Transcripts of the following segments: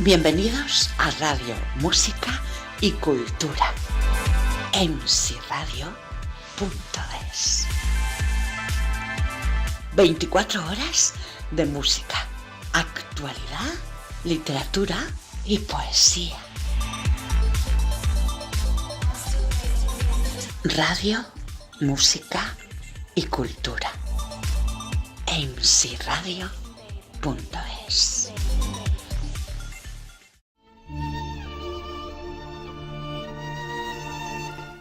Bienvenidos a Radio Música y Cultura, mcradio.es. 24 horas de música, actualidad, literatura y poesía. Radio, música y cultura, mcradio.es.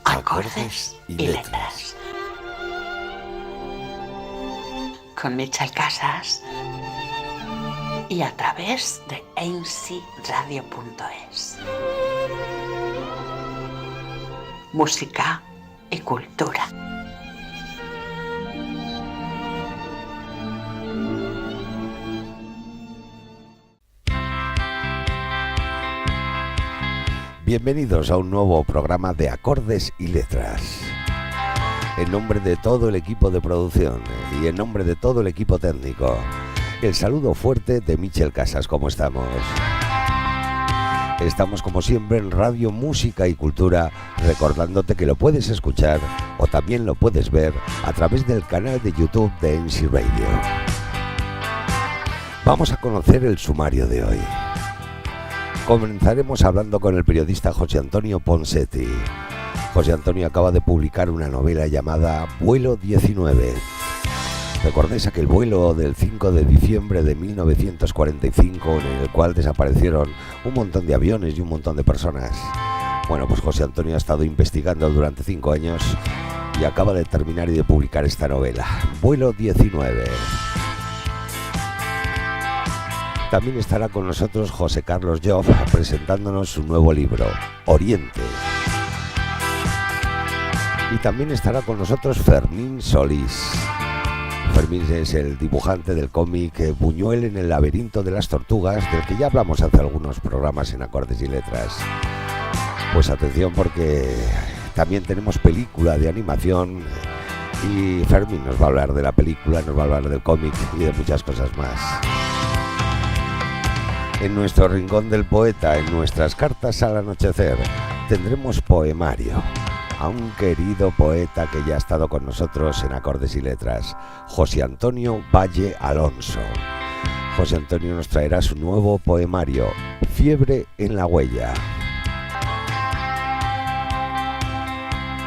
Acordes y letras. Con Michel Casas y a través de mcradio.es. Música y cultura. Bienvenidos a un nuevo programa de Acordes y Letras. En nombre de todo el equipo de producción y en nombre de todo el equipo técnico, el saludo fuerte de Michel Casas. ¿Cómo estamos? Estamos como siempre en Radio Música y Cultura, recordándote que lo puedes escuchar o también lo puedes ver a través del canal de YouTube de MC Radio. Vamos a conocer el sumario de hoy. Comenzaremos hablando con el periodista José Antonio Ponsetti. José Antonio acaba de publicar una novela llamada Vuelo 19. Recordéis aquel vuelo del 5 de diciembre de 1945 en el cual desaparecieron un montón de aviones y un montón de personas. Bueno, pues José Antonio ha estado investigando durante 5 años y acaba de terminar y de publicar esta novela, Vuelo 19. También estará con nosotros José Carlos Joff presentándonos su nuevo libro, Oriente. Y también estará con nosotros Fermín Solís. Fermín es el dibujante del cómic Buñuel en el laberinto de las tortugas, del que ya hablamos hace algunos programas en Acordes y Letras. Pues atención, porque también tenemos película de animación y Fermín nos va a hablar de la película, nos va a hablar del cómic y de muchas cosas más. En nuestro rincón del poeta, en nuestras cartas al anochecer, tendremos poemario a un querido poeta que ya ha estado con nosotros en Acordes y Letras, José Antonio Valle Alonso. José Antonio nos traerá su nuevo poemario, Fiebre en la huella.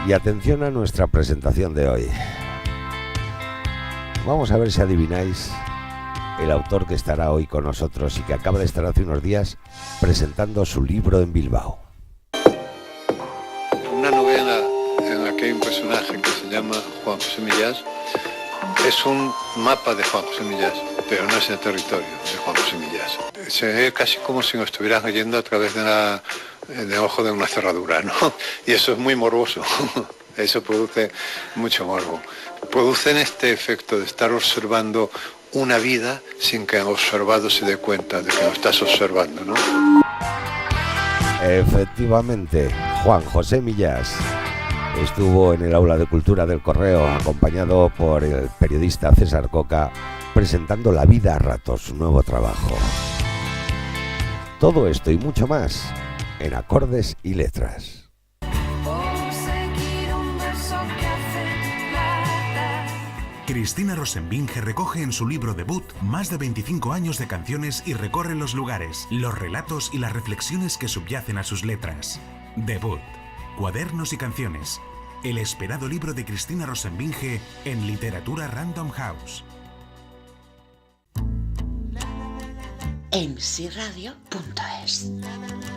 Y atención a nuestra presentación de hoy. Vamos a ver si adivináis el autor que estará hoy con nosotros y que acaba de estar hace unos días presentando su libro en Bilbao. Una novela en la que hay un personaje que se llama Juan José Millás. Es un mapa de Juan José Millás, pero no es el territorio de Juan José Millás. Se ve casi como si nos estuvieran oyendo a través del ojo de una cerradura, ¿no? Y eso es muy morboso. Eso produce mucho morbo. Producen este efecto de estar observando una vida sin que el observado se dé cuenta de que lo estás observando, ¿no? Efectivamente, Juan José Millás estuvo en el aula de cultura del Correo, acompañado por el periodista César Coca, presentando La vida a ratos, su nuevo trabajo. Todo esto y mucho más en Acordes y Letras. Cristina Rosenbinge recoge en su libro debut más de 25 años de canciones y recorre los lugares, los relatos y las reflexiones que subyacen a sus letras. Debut, cuadernos y canciones. El esperado libro de Cristina Rosenbinge en Literatura Random House. mcradio.es.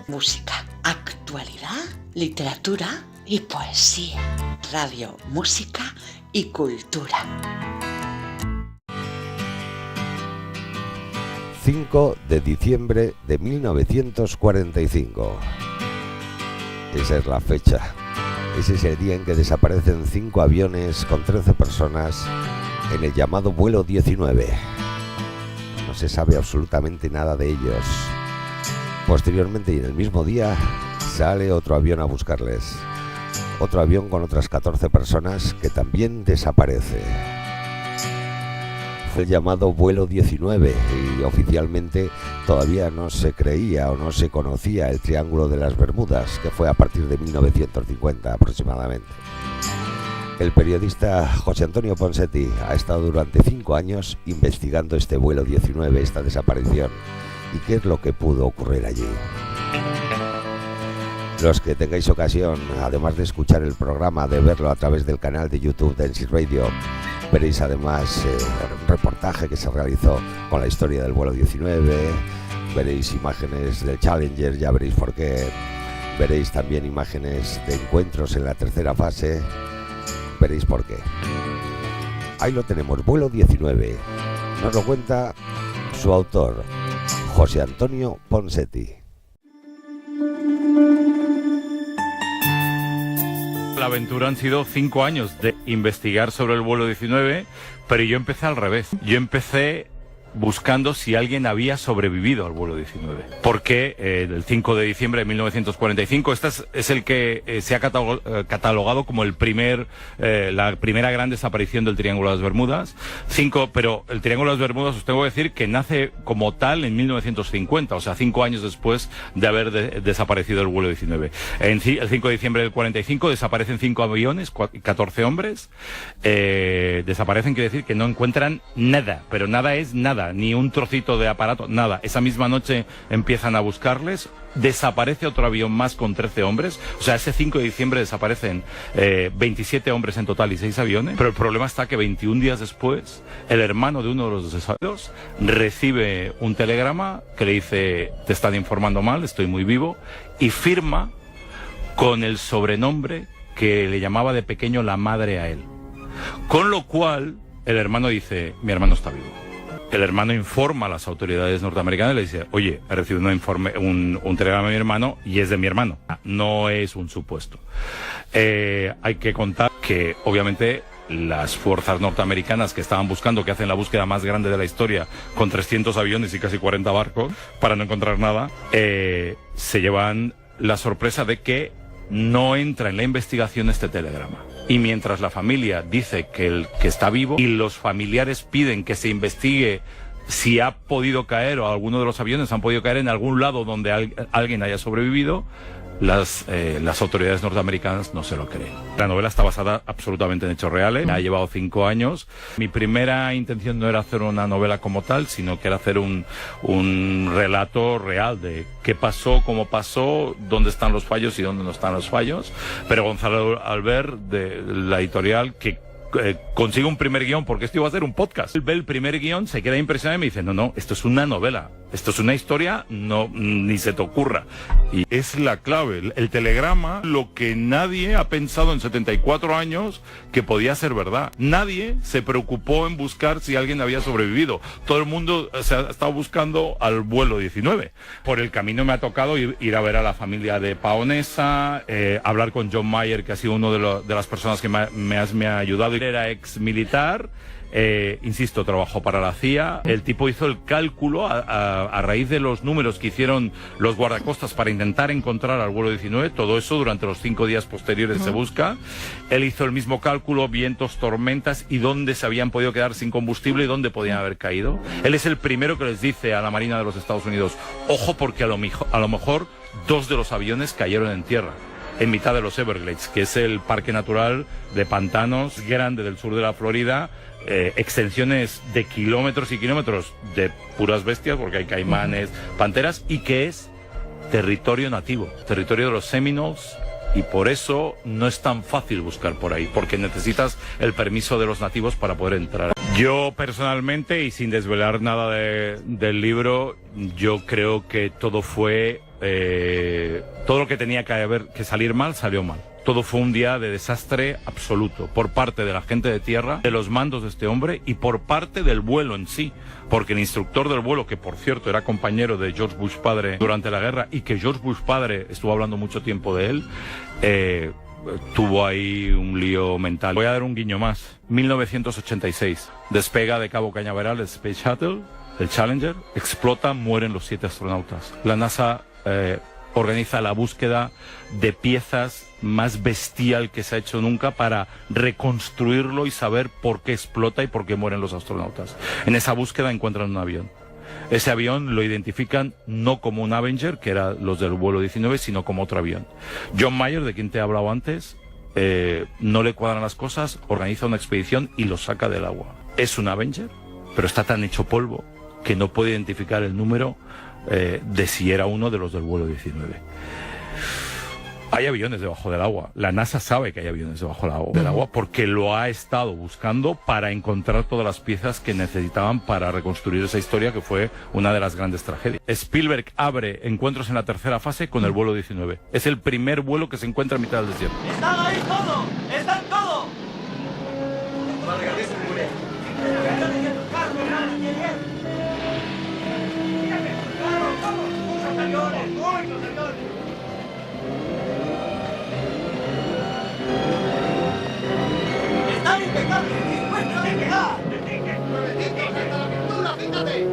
Música, actualidad, literatura y poesía. Radio, música y cultura. 5 de diciembre de 1945. Esa es la fecha. Ese es el día en que desaparecen 5 aviones con 13 personas en el llamado vuelo 19. No se sabe absolutamente nada de ellos. Posteriormente y en el mismo día sale otro avión a buscarles. Otro avión con otras 14 personas que también desaparece. el llamado vuelo 19, y oficialmente todavía no se creía o no se conocía el Triángulo de las Bermudas, que fue a partir de 1950 aproximadamente. El periodista José Antonio Ponseti ha estado durante 5 años investigando este vuelo 19, esta desaparición, y qué es lo que pudo ocurrir allí. Los que tengáis ocasión, además de escuchar el programa, de verlo a través del canal de YouTube de NSYS Radio, veréis además un reportaje que se realizó con la historia del vuelo 19, veréis imágenes del Challenger, ya veréis por qué, veréis también imágenes de encuentros en la tercera fase, veréis por qué. Ahí lo tenemos, vuelo 19, nos lo cuenta su autor, José Antonio Ponseti. La aventura han sido 5 años de investigar sobre el vuelo 19, pero yo empecé al revés. Yo empecé buscando si alguien había sobrevivido al vuelo 19. Porque el 5 de diciembre de 1945, este es el que se ha catalogado como la primera gran desaparición del Triángulo de las Bermudas. Pero el Triángulo de las Bermudas, os tengo que decir que nace como tal en 1950, o sea, 5 años después de haber desaparecido el vuelo 19. El 5 de diciembre del 45 desaparecen 5 aviones, 14 hombres. Desaparecen quiere decir que no encuentran nada, pero nada es nada. Ni un trocito de aparato, nada. Esa misma noche empiezan a buscarles, desaparece otro avión más con 13 hombres, o sea, ese 5 de diciembre desaparecen 27 hombres en total y 6 aviones, pero el problema está que 21 días después, el hermano de uno de los desaparecidos recibe un telegrama que le dice, te están informando mal, estoy muy vivo, y firma con el sobrenombre que le llamaba de pequeño la madre a él. Con lo cual, el hermano dice, mi hermano está vivo. El hermano informa a las autoridades norteamericanas y le dice, oye, he recibido un telegrama de mi hermano y es de mi hermano. No es un supuesto. Hay que contar que, obviamente, las fuerzas norteamericanas que estaban buscando, que hacen la búsqueda más grande de la historia, con 300 aviones y casi 40 barcos, para no encontrar nada, se llevan la sorpresa de que no entra en la investigación este telegrama. Y mientras la familia dice que está vivo y los familiares piden que se investigue si ha podido caer o alguno de los aviones han podido caer en algún lado donde alguien haya sobrevivido, las autoridades norteamericanas no se lo creen. La novela está basada absolutamente en hechos reales. Me ha llevado 5 años. Mi primera intención no era hacer una novela como tal, sino que era hacer un relato real de qué pasó, cómo pasó, dónde están los fallos y dónde no están los fallos. Pero Gonzalo Albert, de la editorial, que consigue un primer guión, porque esto iba a ser un podcast. Él ve el primer guión, se queda impresionado y me dice, no, esto es una novela, esto es una historia, no, ni se te ocurra. Y es la clave, el telegrama, lo que nadie ha pensado en 74 años que podía ser verdad. Nadie se preocupó en buscar si alguien había sobrevivido. Todo el mundo se ha estado buscando al vuelo 19. Por el camino me ha tocado ir a ver a la familia de Paonesa, hablar con John Mayer, que ha sido uno de las personas que me ha ayudado. Era ex militar, insisto, trabajó para la CIA. El tipo hizo el cálculo a raíz de los números que hicieron los guardacostas para intentar encontrar al vuelo 19, todo eso durante los 5 días posteriores se busca. Él hizo el mismo cálculo, vientos, tormentas y dónde se habían podido quedar sin combustible y dónde podían haber caído. Él es el primero que les dice a la Marina de los Estados Unidos, ojo, porque a lo mejor 2 de los aviones cayeron en tierra, en mitad de los Everglades, que es el parque natural de pantanos grande del sur de la Florida, extensiones de kilómetros y kilómetros de puras bestias, porque hay caimanes, panteras, y que es territorio nativo, territorio de los Seminoles, y por eso no es tan fácil buscar por ahí, porque necesitas el permiso de los nativos para poder entrar. Yo personalmente, y sin desvelar nada del libro, yo creo que todo fue... todo lo que tenía que salir mal, salió mal. Todo fue un día de desastre absoluto por parte de la gente de tierra, de los mandos de este hombre y por parte del vuelo en sí. Porque el instructor del vuelo, que por cierto era compañero de George Bush padre durante la guerra y que George Bush padre estuvo hablando mucho tiempo de él, tuvo ahí un lío mental. Voy a dar un guiño más. 1986, despega de Cabo Cañaveral el Space Shuttle, el Challenger, explota, mueren los 7 astronautas. La NASA organiza la búsqueda de piezas más bestial que se ha hecho nunca para reconstruirlo y saber por qué explota y por qué mueren los astronautas. En esa búsqueda encuentran un avión. Ese avión lo identifican no como un Avenger, que era los del vuelo 19, sino como otro avión. John Mayer, de quien te he hablado antes, no le cuadran las cosas, organiza una expedición y lo saca del agua. Es un Avenger, pero está tan hecho polvo que no puede identificar el número de si era uno de los del vuelo 19. Hay aviones debajo del agua. La NASA sabe que hay aviones debajo del agua porque lo ha estado buscando para encontrar todas las piezas que necesitaban para reconstruir esa historia que fue una de las grandes tragedias. Spielberg abre encuentros en la tercera fase con el vuelo 19. Es el primer vuelo que se encuentra a mitad del desierto. ¡Están ahí todos! ¡Están todos! ¡Están impecables! ¡Dispuestos a llegar! ¡Nuevecitos hasta la pintura, fíjate!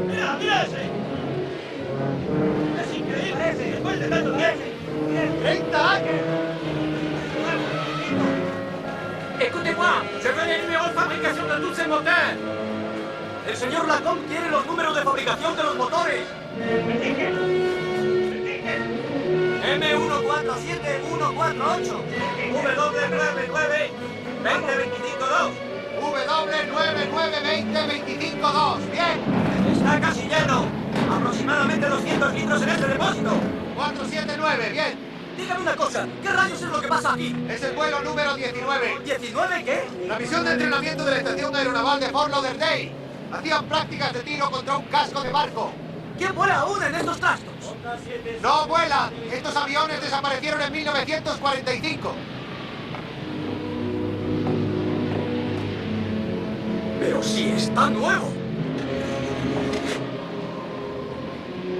¡Mira, mira ese! ¡Es increíble! ¡Después de tanto tiempo! ¡30 años! Écoutez-moi, je veux les numéros de fabrication de tous ces moteurs. El señor Lacombe quiere los números de fabricación de los motores. M147148, W99 20252. W99 20252. Bien. Está casi lleno. Aproximadamente 200 litros en este depósito. 479, bien. Dígame una cosa, ¿qué rayos es lo que pasa aquí? Es el vuelo número 19. ¿19 qué? La misión de entrenamiento de la estación aeronaval de Fort Lauderdale. Hacían prácticas de tiro contra un casco de barco. ¿Quién vuela aún en estos trastos? ¡No vuelan! Estos aviones desaparecieron en 1945. Pero sí está nuevo.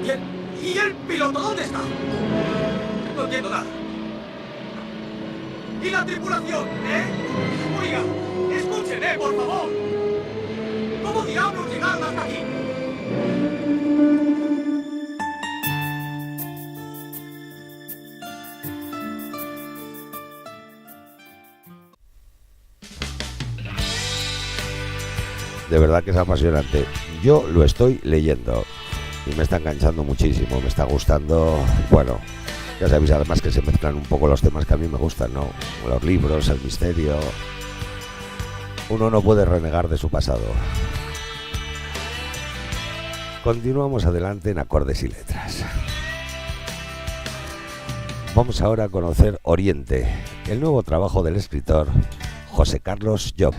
Bien. ¿Y el piloto dónde está? No entiendo nada. ¿Y la tripulación, Oiga, escuchen, por favor. ¿Cómo diablos llegaron hasta aquí? De verdad que es apasionante. Yo lo estoy leyendo y me está enganchando muchísimo, me está gustando. Bueno, ya sabéis además que se mezclan un poco los temas que a mí me gustan, ¿no? Los libros, el misterio. Uno no puede renegar de su pasado. Continuamos adelante en Acordes y Letras. Vamos ahora a conocer Oriente, el nuevo trabajo del escritor José Carlos Llop.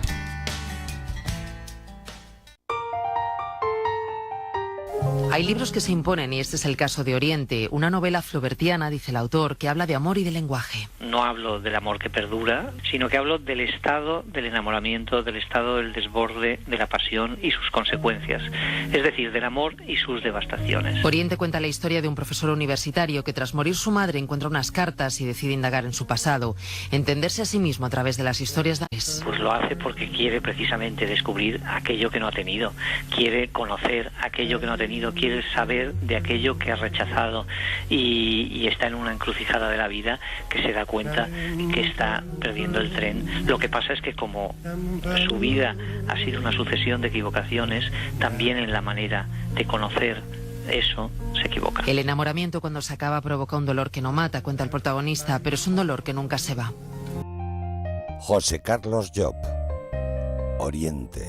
Hay libros que se imponen y este es el caso de Oriente, una novela flaubertiana, dice el autor, que habla de amor y de lenguaje. No hablo del amor que perdura, sino que hablo del estado del enamoramiento, del estado del desborde, de la pasión y sus consecuencias, es decir, del amor y sus devastaciones. Oriente cuenta la historia de un profesor universitario que tras morir su madre encuentra unas cartas y decide indagar en su pasado, entenderse a sí mismo a través de las historias de Ares. Pues lo hace porque quiere precisamente descubrir aquello que no ha tenido, quiere conocer aquello que no ha tenido, quiere saber de aquello que ha rechazado y está en una encrucijada de la vida que se da cuenta que está perdiendo el tren. Lo que pasa es que como su vida ha sido una sucesión de equivocaciones, también en la manera de conocer eso se equivoca. El enamoramiento cuando se acaba provoca un dolor que no mata, cuenta el protagonista, pero es un dolor que nunca se va. José Carlos Llop, Oriente.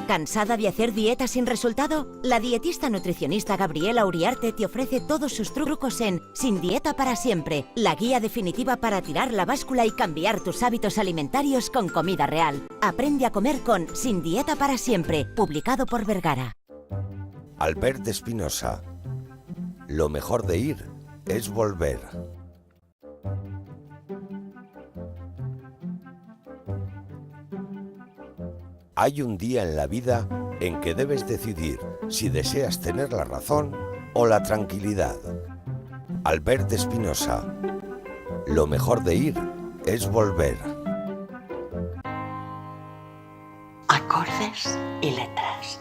¿Cansada de hacer dieta sin resultado? La dietista nutricionista Gabriela Uriarte te ofrece todos sus trucos en Sin Dieta para Siempre, la guía definitiva para tirar la báscula y cambiar tus hábitos alimentarios con comida real. Aprende a comer con Sin Dieta para Siempre, publicado por Vergara. Albert Espinosa. Lo mejor de ir es volver. Hay un día en la vida en que debes decidir si deseas tener la razón o la tranquilidad. Albert Espinosa. Lo mejor de ir es volver. Acordes y letras.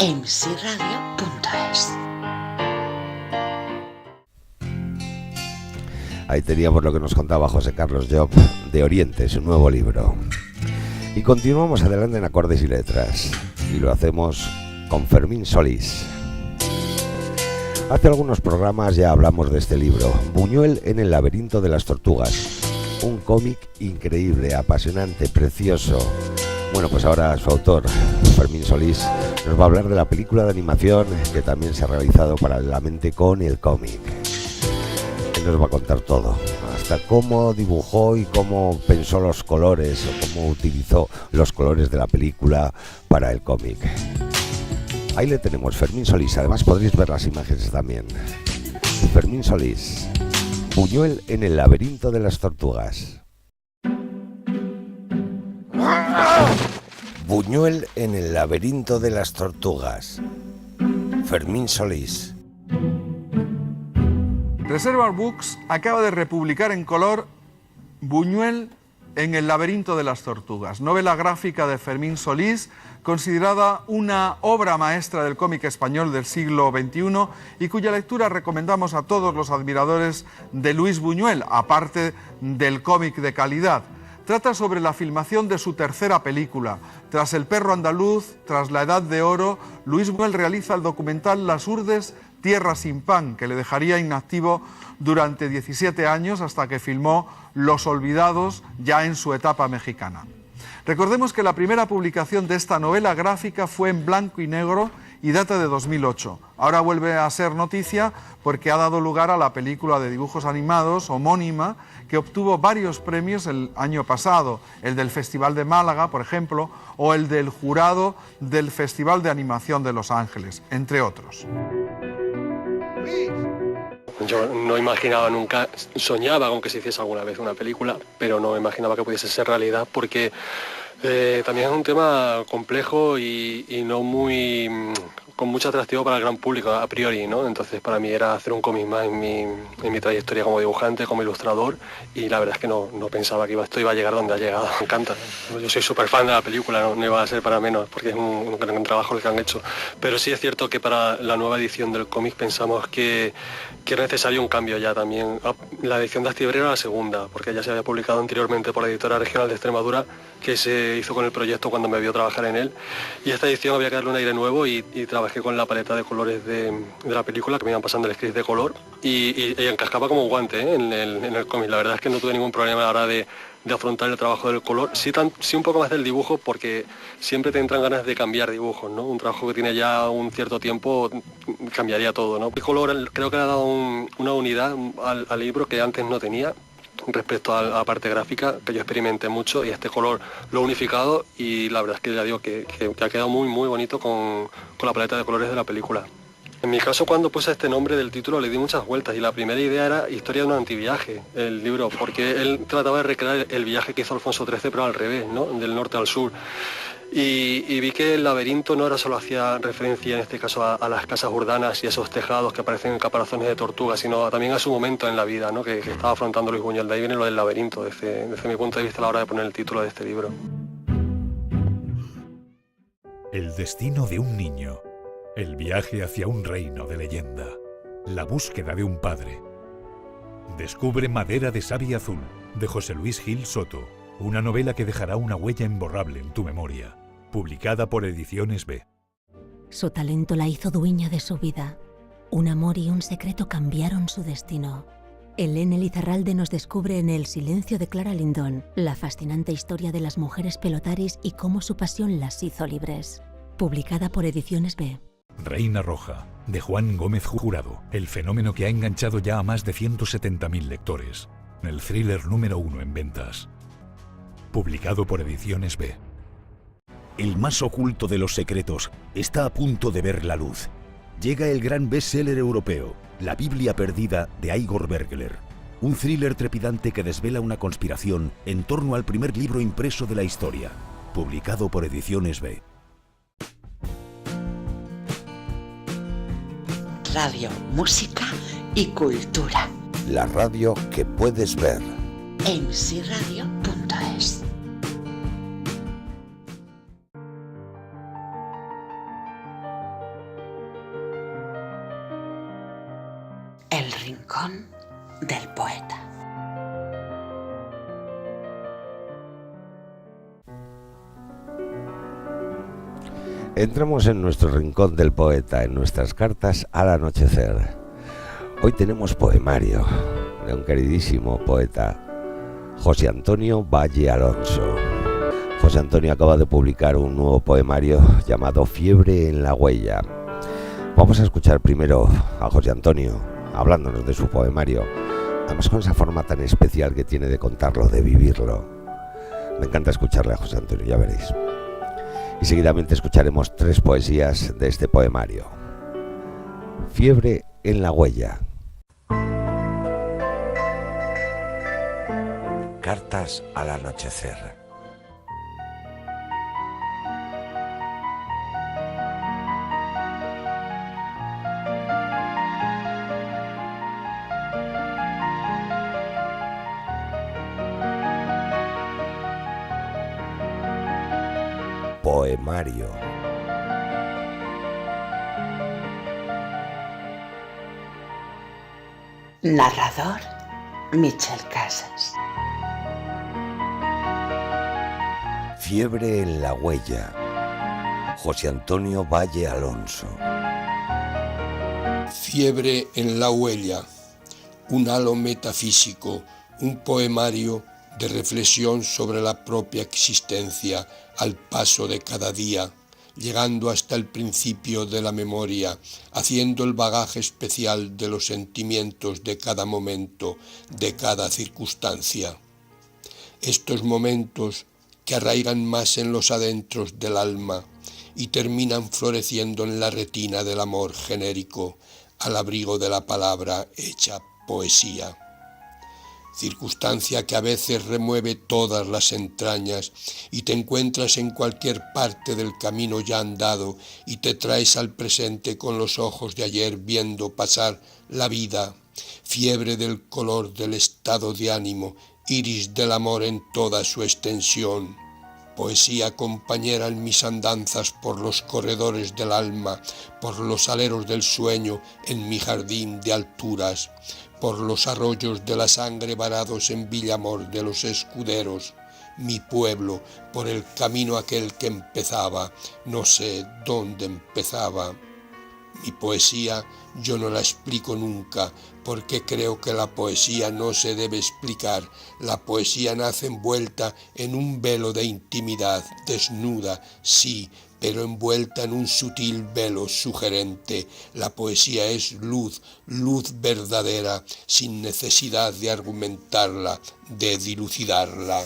en msiradio.es. Ahí teníamos lo que nos contaba José Carlos Job de Oriente, su nuevo libro. Y continuamos adelante en Acordes y Letras. Y lo hacemos con Fermín Solís. Hace algunos programas ya hablamos de este libro, Buñuel en el laberinto de las tortugas. Un cómic increíble, apasionante, precioso. Bueno, pues ahora su autor, Fermín Solís, nos va a hablar de la película de animación que también se ha realizado paralelamente con el cómic. Él nos va a contar todo, hasta cómo dibujó y cómo pensó los colores o cómo utilizó los colores de la película para el cómic. Ahí le tenemos, Fermín Solís. Además podréis ver las imágenes también. Fermín Solís, Buñuel en el laberinto de las tortugas. Buñuel en el laberinto de las tortugas. Fermín Solís. Reservoir Books acaba de republicar en color Buñuel en el laberinto de las tortugas, novela gráfica de Fermín Solís, considerada una obra maestra del cómic español del siglo XXI y cuya lectura recomendamos a todos los admiradores de Luis Buñuel, aparte del cómic de calidad. Trata sobre la filmación de su tercera película. Tras El perro andaluz, tras La edad de oro, Luis Buñuel realiza el documental Las Urdes, Tierra sin pan, que le dejaría inactivo durante 17 años hasta que filmó Los olvidados, ya en su etapa mexicana. Recordemos que la primera publicación de esta novela gráfica fue en blanco y negro y data de 2008. Ahora vuelve a ser noticia porque ha dado lugar a la película de dibujos animados homónima que obtuvo varios premios el año pasado, el del Festival de Málaga, por ejemplo, o el del jurado del Festival de Animación de Los Ángeles, entre otros. Yo no imaginaba nunca, soñaba con que se hiciese alguna vez una película, pero no imaginaba que pudiese ser realidad porque también es un tema complejo y no muy con mucho atractivo para el gran público a priori, ¿no? Entonces para mí era hacer un cómic más en mi trayectoria como dibujante, como ilustrador, y la verdad es que no pensaba que esto iba a llegar donde ha llegado. Me encanta. Yo soy súper fan de la película, no iba a ser para menos, porque es un gran trabajo el que han hecho. Pero sí es cierto que para la nueva edición del cómic pensamos que era necesario un cambio ya también. La edición de Astiberri era la segunda, porque ya se había publicado anteriormente por la editora regional de Extremadura, que se hizo con el proyecto cuando me vio trabajar en él, y esta edición había que darle un aire nuevo y trabajé con la paleta de colores de la película, que me iban pasando el script de color y encajaba como un guante en el cómic. La verdad es que no tuve ningún problema a la hora de afrontar el trabajo del color, sí un poco más del dibujo, porque siempre te entran ganas de cambiar dibujos, ¿no? Un trabajo que tiene ya un cierto tiempo cambiaría todo, ¿no? El color creo que le ha dado una unidad al libro que antes no tenía respecto a la parte gráfica, que yo experimenté mucho, y este color lo he unificado y la verdad es que ya digo que ha quedado muy muy bonito con la paleta de colores de la película. En mi caso, cuando puse este nombre del título le di muchas vueltas y la primera idea era Historia de un antiviaje, el libro, porque él trataba de recrear el viaje que hizo Alfonso XIII pero al revés, ¿no? Del norte al sur. Y vi que el laberinto no era solo hacía referencia en este caso a las casas urdanas y esos tejados que parecen caparazones de tortuga, sino también a su momento en la vida, ¿no? que estaba afrontando Luis Buñuel. De ahí viene lo del laberinto, desde mi punto de vista a la hora de poner el título de este libro. El destino de un niño, el viaje hacia un reino de leyenda, la búsqueda de un padre. Descubre Madera de Savia Azul, de José Luis Gil Soto, una novela que dejará una huella imborrable en tu memoria. Publicada por Ediciones B. Su talento la hizo dueña de su vida. Un amor y un secreto cambiaron su destino. Elena Lizarralde nos descubre en El silencio de Clara Lindon la fascinante historia de las mujeres pelotaris y cómo su pasión las hizo libres. Publicada por Ediciones B. Reina Roja, de Juan Gómez Jurado, el fenómeno que ha enganchado ya a más de 170.000 lectores. El thriller número 1 en ventas. Publicado por Ediciones B. El más oculto de los secretos está a punto de ver la luz. Llega el gran bestseller europeo, La Biblia perdida, de Igor Bergler. Un thriller trepidante que desvela una conspiración en torno al primer libro impreso de la historia. Publicado por Ediciones B. Radio, música y cultura. La radio que puedes ver. En msiradio.es. El rincón del poeta. Entramos en nuestro rincón del poeta, en nuestras cartas al anochecer. Hoy tenemos poemario de un queridísimo poeta, José Antonio Valle Alonso. José Antonio acaba de publicar un nuevo poemario llamado Fiebre en la huella. Vamos a escuchar primero a José Antonio hablándonos de su poemario, además con esa forma tan especial que tiene de contarlo, de vivirlo. Me encanta escucharle a José Antonio, ya veréis. Y seguidamente escucharemos 3 poesías de este poemario. Fiebre en la huella. Cartas al anochecer. Poemario. Narrador, Michel Casas. Fiebre en la huella. José Antonio Valle Alonso. Fiebre en la huella. Un halo metafísico, un poemario de reflexión sobre la propia existencia al paso de cada día, llegando hasta el principio de la memoria, haciendo el bagaje especial de los sentimientos de cada momento, de cada circunstancia. Estos momentos que arraigan más en los adentros del alma y terminan floreciendo en la retina del amor genérico, al abrigo de la palabra hecha poesía. Circunstancia que a veces remueve todas las entrañas y te encuentras en cualquier parte del camino ya andado y te traes al presente con los ojos de ayer viendo pasar la vida, fiebre del color del estado de ánimo, iris del amor en toda su extensión. Poesía compañera en mis andanzas por los corredores del alma, por los aleros del sueño en mi jardín de alturas, por los arroyos de la sangre varados en Villamor de los Escuderos, mi pueblo, por el camino aquel que empezaba, no sé dónde empezaba. Mi poesía yo no la explico nunca, porque creo que la poesía no se debe explicar. La poesía nace envuelta en un velo de intimidad, desnuda, sí, pero envuelta en un sutil velo sugerente. La poesía es luz, luz verdadera, sin necesidad de argumentarla, de dilucidarla.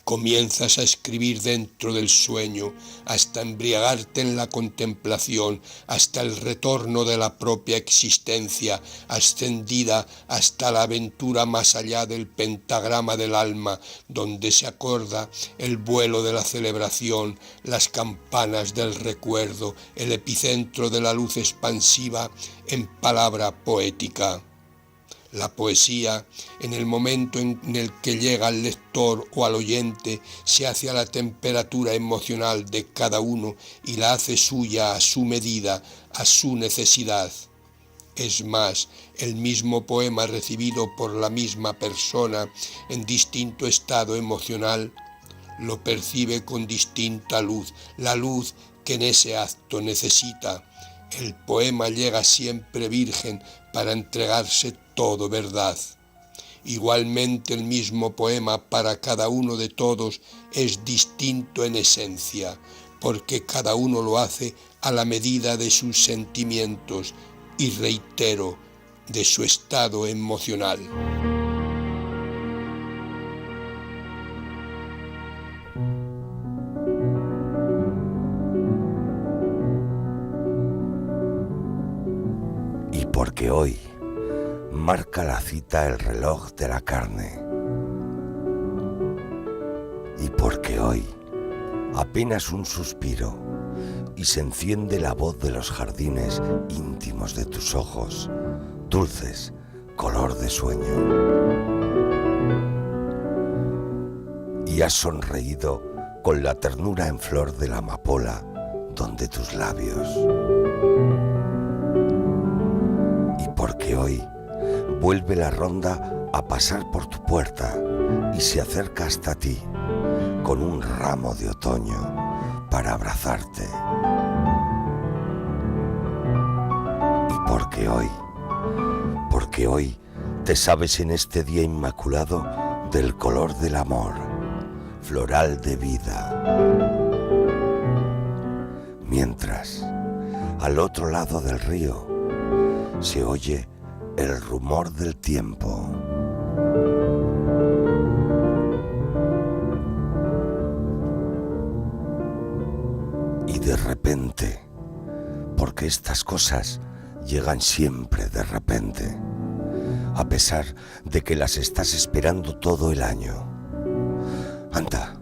Comienzas a escribir dentro del sueño, hasta embriagarte en la contemplación, hasta el retorno de la propia existencia, ascendida hasta la aventura más allá del pentagrama del alma, donde se acorda el vuelo de la celebración, las campanas del recuerdo, el epicentro de la luz expansiva en palabra poética. La poesía, en el momento en el que llega al lector o al oyente, se hace a la temperatura emocional de cada uno y la hace suya a su medida, a su necesidad. Es más, el mismo poema recibido por la misma persona en distinto estado emocional lo percibe con distinta luz, la luz que en ese acto necesita. El poema llega siempre virgen para entregarse todo verdad. Igualmente el mismo poema para cada uno de todos es distinto en esencia, porque cada uno lo hace a la medida de sus sentimientos y, reitero, de su estado emocional. Y porque hoy marca la cita el reloj de la carne. Y porque hoy, apenas un suspiro, y se enciende la voz de los jardines íntimos de tus ojos, dulces, color de sueño. Y has sonreído con la ternura en flor de la amapola, donde tus labios. Y porque hoy vuelve la ronda a pasar por tu puerta y se acerca hasta ti con un ramo de otoño para abrazarte. Y porque hoy te sabes en este día inmaculado del color del amor, floral de vida. Mientras, al otro lado del río, se oye el rumor del tiempo. Y de repente, porque estas cosas llegan siempre de repente, a pesar de que las estás esperando todo el año. Anda,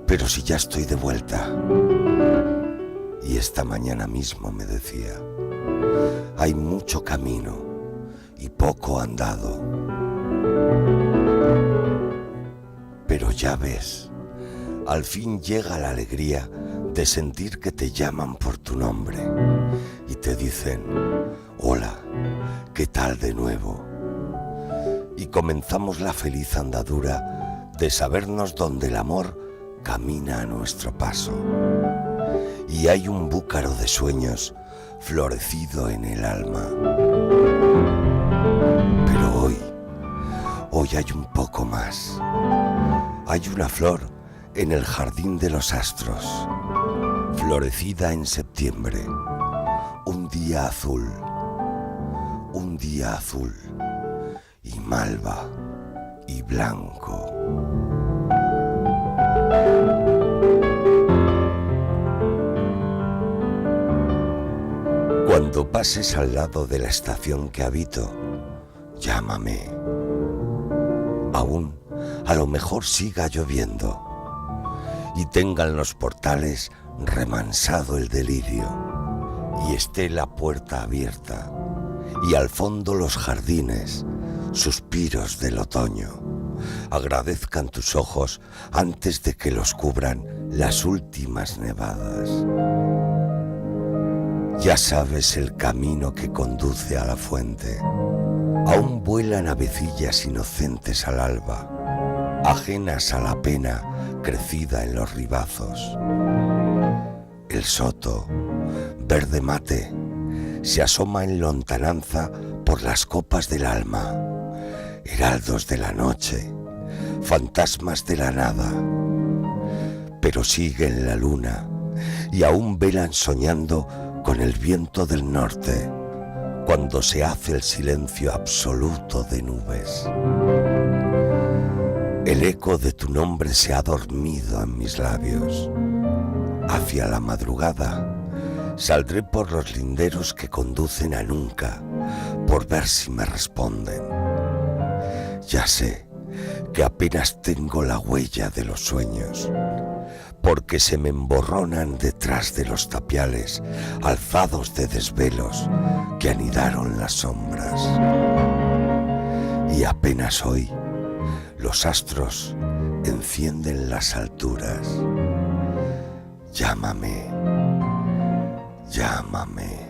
pero si ya estoy de vuelta. Y esta mañana mismo me decía, hay mucho camino y poco andado. Pero ya ves, al fin llega la alegría de sentir que te llaman por tu nombre y te dicen, hola, ¿qué tal de nuevo? Y comenzamos la feliz andadura de sabernos donde el amor camina a nuestro paso. Y hay un búcaro de sueños florecido en el alma. Pero hoy hay un poco más. Hay una flor en el jardín de los astros, florecida en septiembre. Un día azul y malva y blanco. Cuando pases al lado de la estación que habito, llámame. Aún, a lo mejor siga lloviendo y tengan los portales remansado el delirio y esté la puerta abierta y al fondo los jardines, suspiros del otoño, agradezcan tus ojos antes de que los cubran las últimas nevadas. Ya sabes el camino que conduce a la fuente. Aún vuelan avecillas inocentes al alba, ajenas a la pena crecida en los ribazos. El soto, verde mate, se asoma en lontananza por las copas del alma, heraldos de la noche, fantasmas de la nada. Pero siguen la luna y aún velan soñando con el viento del norte, cuando se hace el silencio absoluto de nubes. El eco de tu nombre se ha dormido en mis labios. Hacia la madrugada saldré por los linderos que conducen a nunca, por ver si me responden. Ya sé que apenas tengo la huella de los sueños, porque se me emborronan detrás de los tapiales alzados de desvelos que anidaron las sombras. Y apenas hoy los astros encienden las alturas. Llámame, llámame.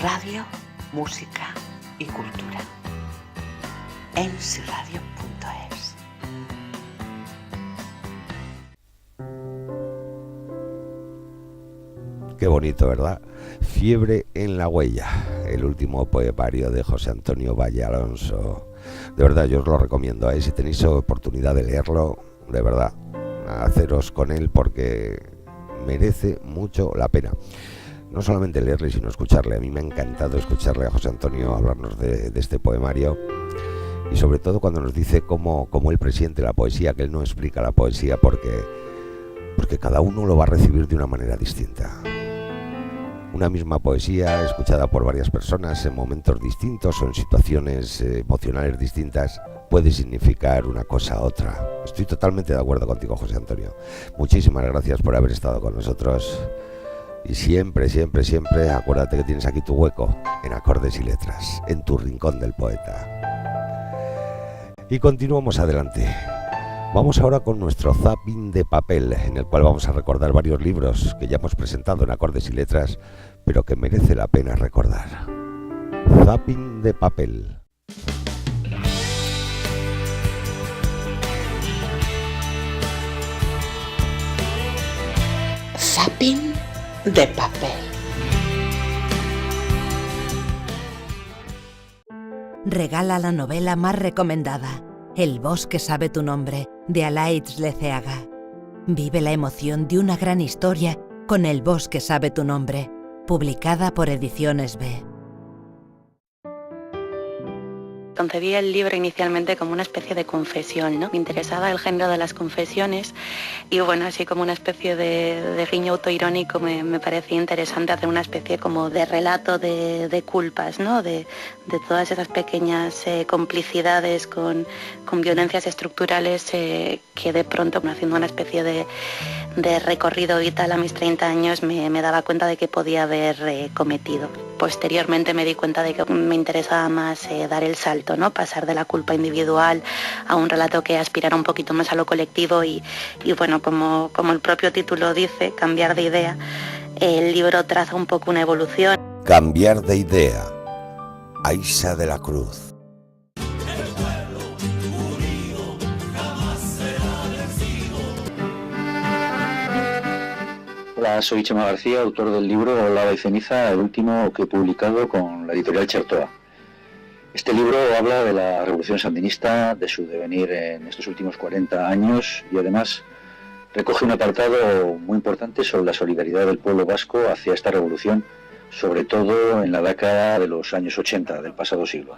Radio, música y cultura. ensiradio.es. Qué bonito, ¿verdad? Fiebre en la huella, el último poemario de José Antonio Valle Alonso. De verdad, yo os lo recomiendo, si tenéis oportunidad de leerlo, de verdad, haceros con él porque merece mucho la pena. No solamente leerle, sino escucharle. A mí me ha encantado escucharle a José Antonio hablarnos de este poemario, y sobre todo cuando nos dice cómo él presiente la poesía, que él no explica la poesía porque cada uno lo va a recibir de una manera distinta. Una misma poesía escuchada por varias personas en momentos distintos o en situaciones emocionales distintas puede significar una cosa u otra. Estoy totalmente de acuerdo contigo, José Antonio. Muchísimas gracias por haber estado con nosotros. Y siempre, siempre, siempre acuérdate que tienes aquí tu hueco en Acordes y Letras, en tu rincón del poeta. Y continuamos adelante. Vamos ahora con nuestro zapping de papel, en el cual vamos a recordar varios libros que ya hemos presentado en Acordes y Letras, pero que merece la pena recordar. Zapping de papel. Zapping de papel. Regala la novela más recomendada, El bosque sabe tu nombre, de Alaitz Leceaga. Vive la emoción de una gran historia con El bosque sabe tu nombre, publicada por Ediciones B. Concebí el libro inicialmente como una especie de confesión, ¿no? Me interesaba el género de las confesiones y bueno, así como una especie de guiño autoirónico me parecía interesante hacer una especie como de relato de culpas, ¿no? De todas esas pequeñas complicidades con violencias estructurales que de pronto, haciendo una especie de recorrido vital a mis 30 años, me daba cuenta de que podía haber cometido. Posteriormente me di cuenta de que me interesaba más dar el salto, ¿no? Pasar de la culpa individual a un relato que aspirara un poquito más a lo colectivo y bueno, como el propio título dice, cambiar de idea, el libro traza un poco una evolución. Cambiar de idea. Aisa de la Cruz. Hola, soy Chema García, autor del libro Lava y Ceniza, el último que he publicado con la editorial Chertoa. Este libro habla de la revolución sandinista, de su devenir en estos últimos 40 años y además recoge un apartado muy importante sobre la solidaridad del pueblo vasco hacia esta revolución, sobre todo en la década de los años 80 del pasado siglo.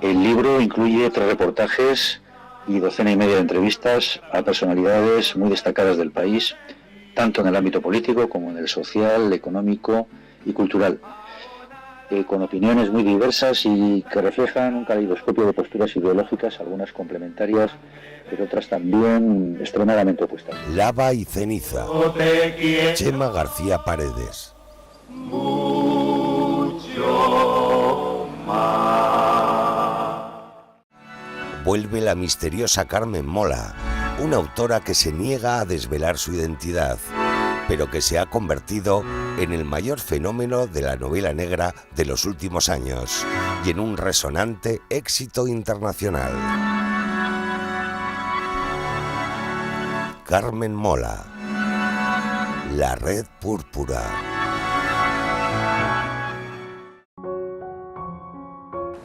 El libro incluye 3 reportajes y 12 y media de entrevistas a personalidades muy destacadas del país, tanto en el ámbito político como en el social, económico y cultural, con opiniones muy diversas y que reflejan un caleidoscopio de posturas ideológicas, algunas complementarias, pero otras también extremadamente opuestas. Lava y Ceniza. Chema García Paredes. Vuelve la misteriosa Carmen Mola, una autora que se niega a desvelar su identidad, pero que se ha convertido en el mayor fenómeno de la novela negra de los últimos años y en un resonante éxito internacional. Carmen Mola, La Red Púrpura.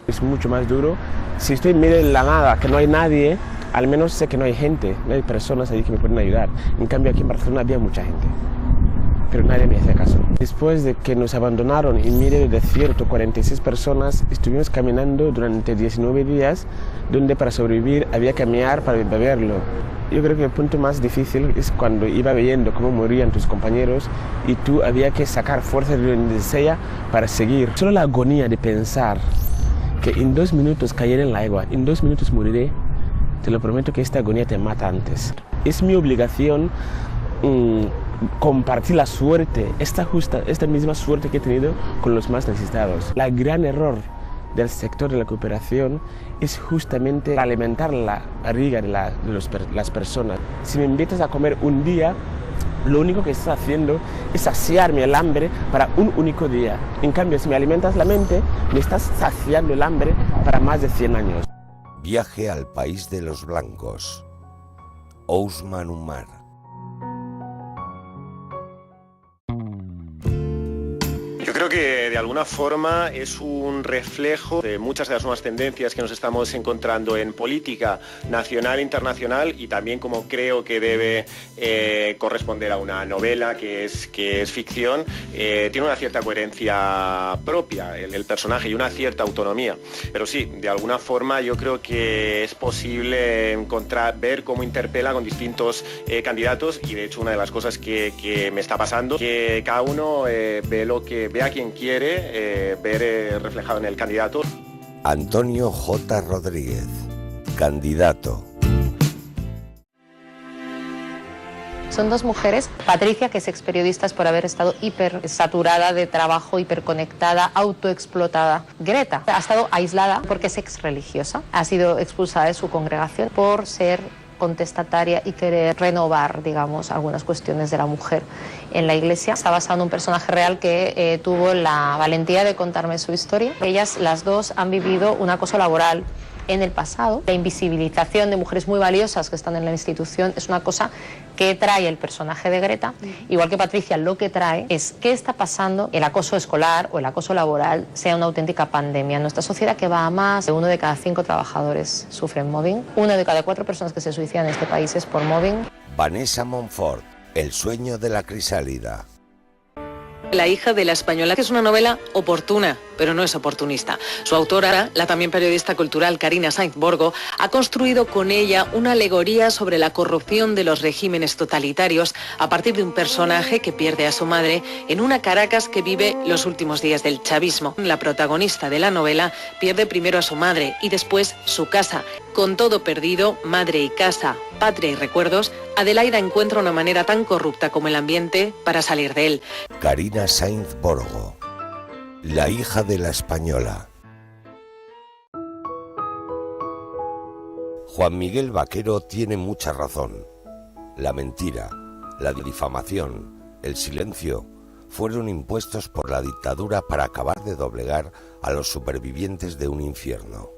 Es mucho más duro. Si estoy en medio de la nada, que no hay nadie, al menos sé que no hay gente, no hay personas ahí que me pueden ayudar. En cambio aquí en Barcelona había mucha gente, pero nadie me hacía caso. Después de que nos abandonaron en medio del desierto 46 personas, estuvimos caminando durante 19 días, donde para sobrevivir había que caminar para beberlo. Yo creo que el punto más difícil es cuando iba viendo cómo morían tus compañeros y tú había que sacar fuerzas de donde sea para seguir. Solo la agonía de pensar que en 2 minutos caeré en la agua, en 2 minutos moriré, te lo prometo que esta agonía te mata antes. Es mi obligación compartir la suerte, esta misma suerte que he tenido con los más necesitados. El gran error del sector de la cooperación es justamente alimentar la barriga de las personas. Si me invitas a comer un día, lo único que estás haciendo es saciarme el hambre para un único día. En cambio, si me alimentas la mente, me estás saciando el hambre para más de 100 años. Viaje al país de los blancos. Ousmane Umar. Yo creo que de alguna forma es un reflejo de muchas de las nuevas tendencias que nos estamos encontrando en política nacional e internacional y también como creo que debe corresponder a una novela que es ficción, tiene una cierta coherencia propia el personaje y una cierta autonomía. Pero sí, de alguna forma yo creo que es posible ver cómo interpela con distintos candidatos y de hecho una de las cosas que me está pasando, que cada uno ve a quien quiere ver reflejado en el candidato. Antonio J. Rodríguez, candidato. Son dos mujeres. Patricia, que es ex periodista por haber estado hiper saturada de trabajo, hiperconectada, autoexplotada. Greta ha estado aislada porque es ex religiosa. Ha sido expulsada de su congregación por ser contestataria y querer renovar, digamos, algunas cuestiones de la mujer en la iglesia. Está basado en un personaje real que tuvo la valentía de contarme su historia. Ellas, las dos, han vivido un acoso laboral en el pasado. La invisibilización de mujeres muy valiosas que están en la institución es una cosa que trae el personaje de Greta, igual que Patricia. Lo que trae es qué está pasando, el acoso escolar o el acoso laboral sea una auténtica pandemia en nuestra sociedad que va a más. 1 de cada 5 trabajadores sufren mobbing, 1 de cada 4 personas que se suicidan en este país es por mobbing. Vanessa Montfort, El sueño de la crisálida. La hija de la española, que es una novela oportuna, pero no es oportunista. Su autora, la también periodista cultural Carina Sainz Borgo, ha construido con ella una alegoría sobre la corrupción de los regímenes totalitarios a partir de un personaje que pierde a su madre en una Caracas que vive los últimos días del chavismo. La protagonista de la novela pierde primero a su madre y después su casa. Con todo perdido, madre y casa, patria y recuerdos, Adelaida encuentra una manera tan corrupta como el ambiente para salir de él. Carina Sainz Borgo, La hija de la española. Juan Miguel Vaquero tiene mucha razón. La mentira, la difamación, el silencio fueron impuestos por la dictadura para acabar de doblegar a los supervivientes de un infierno.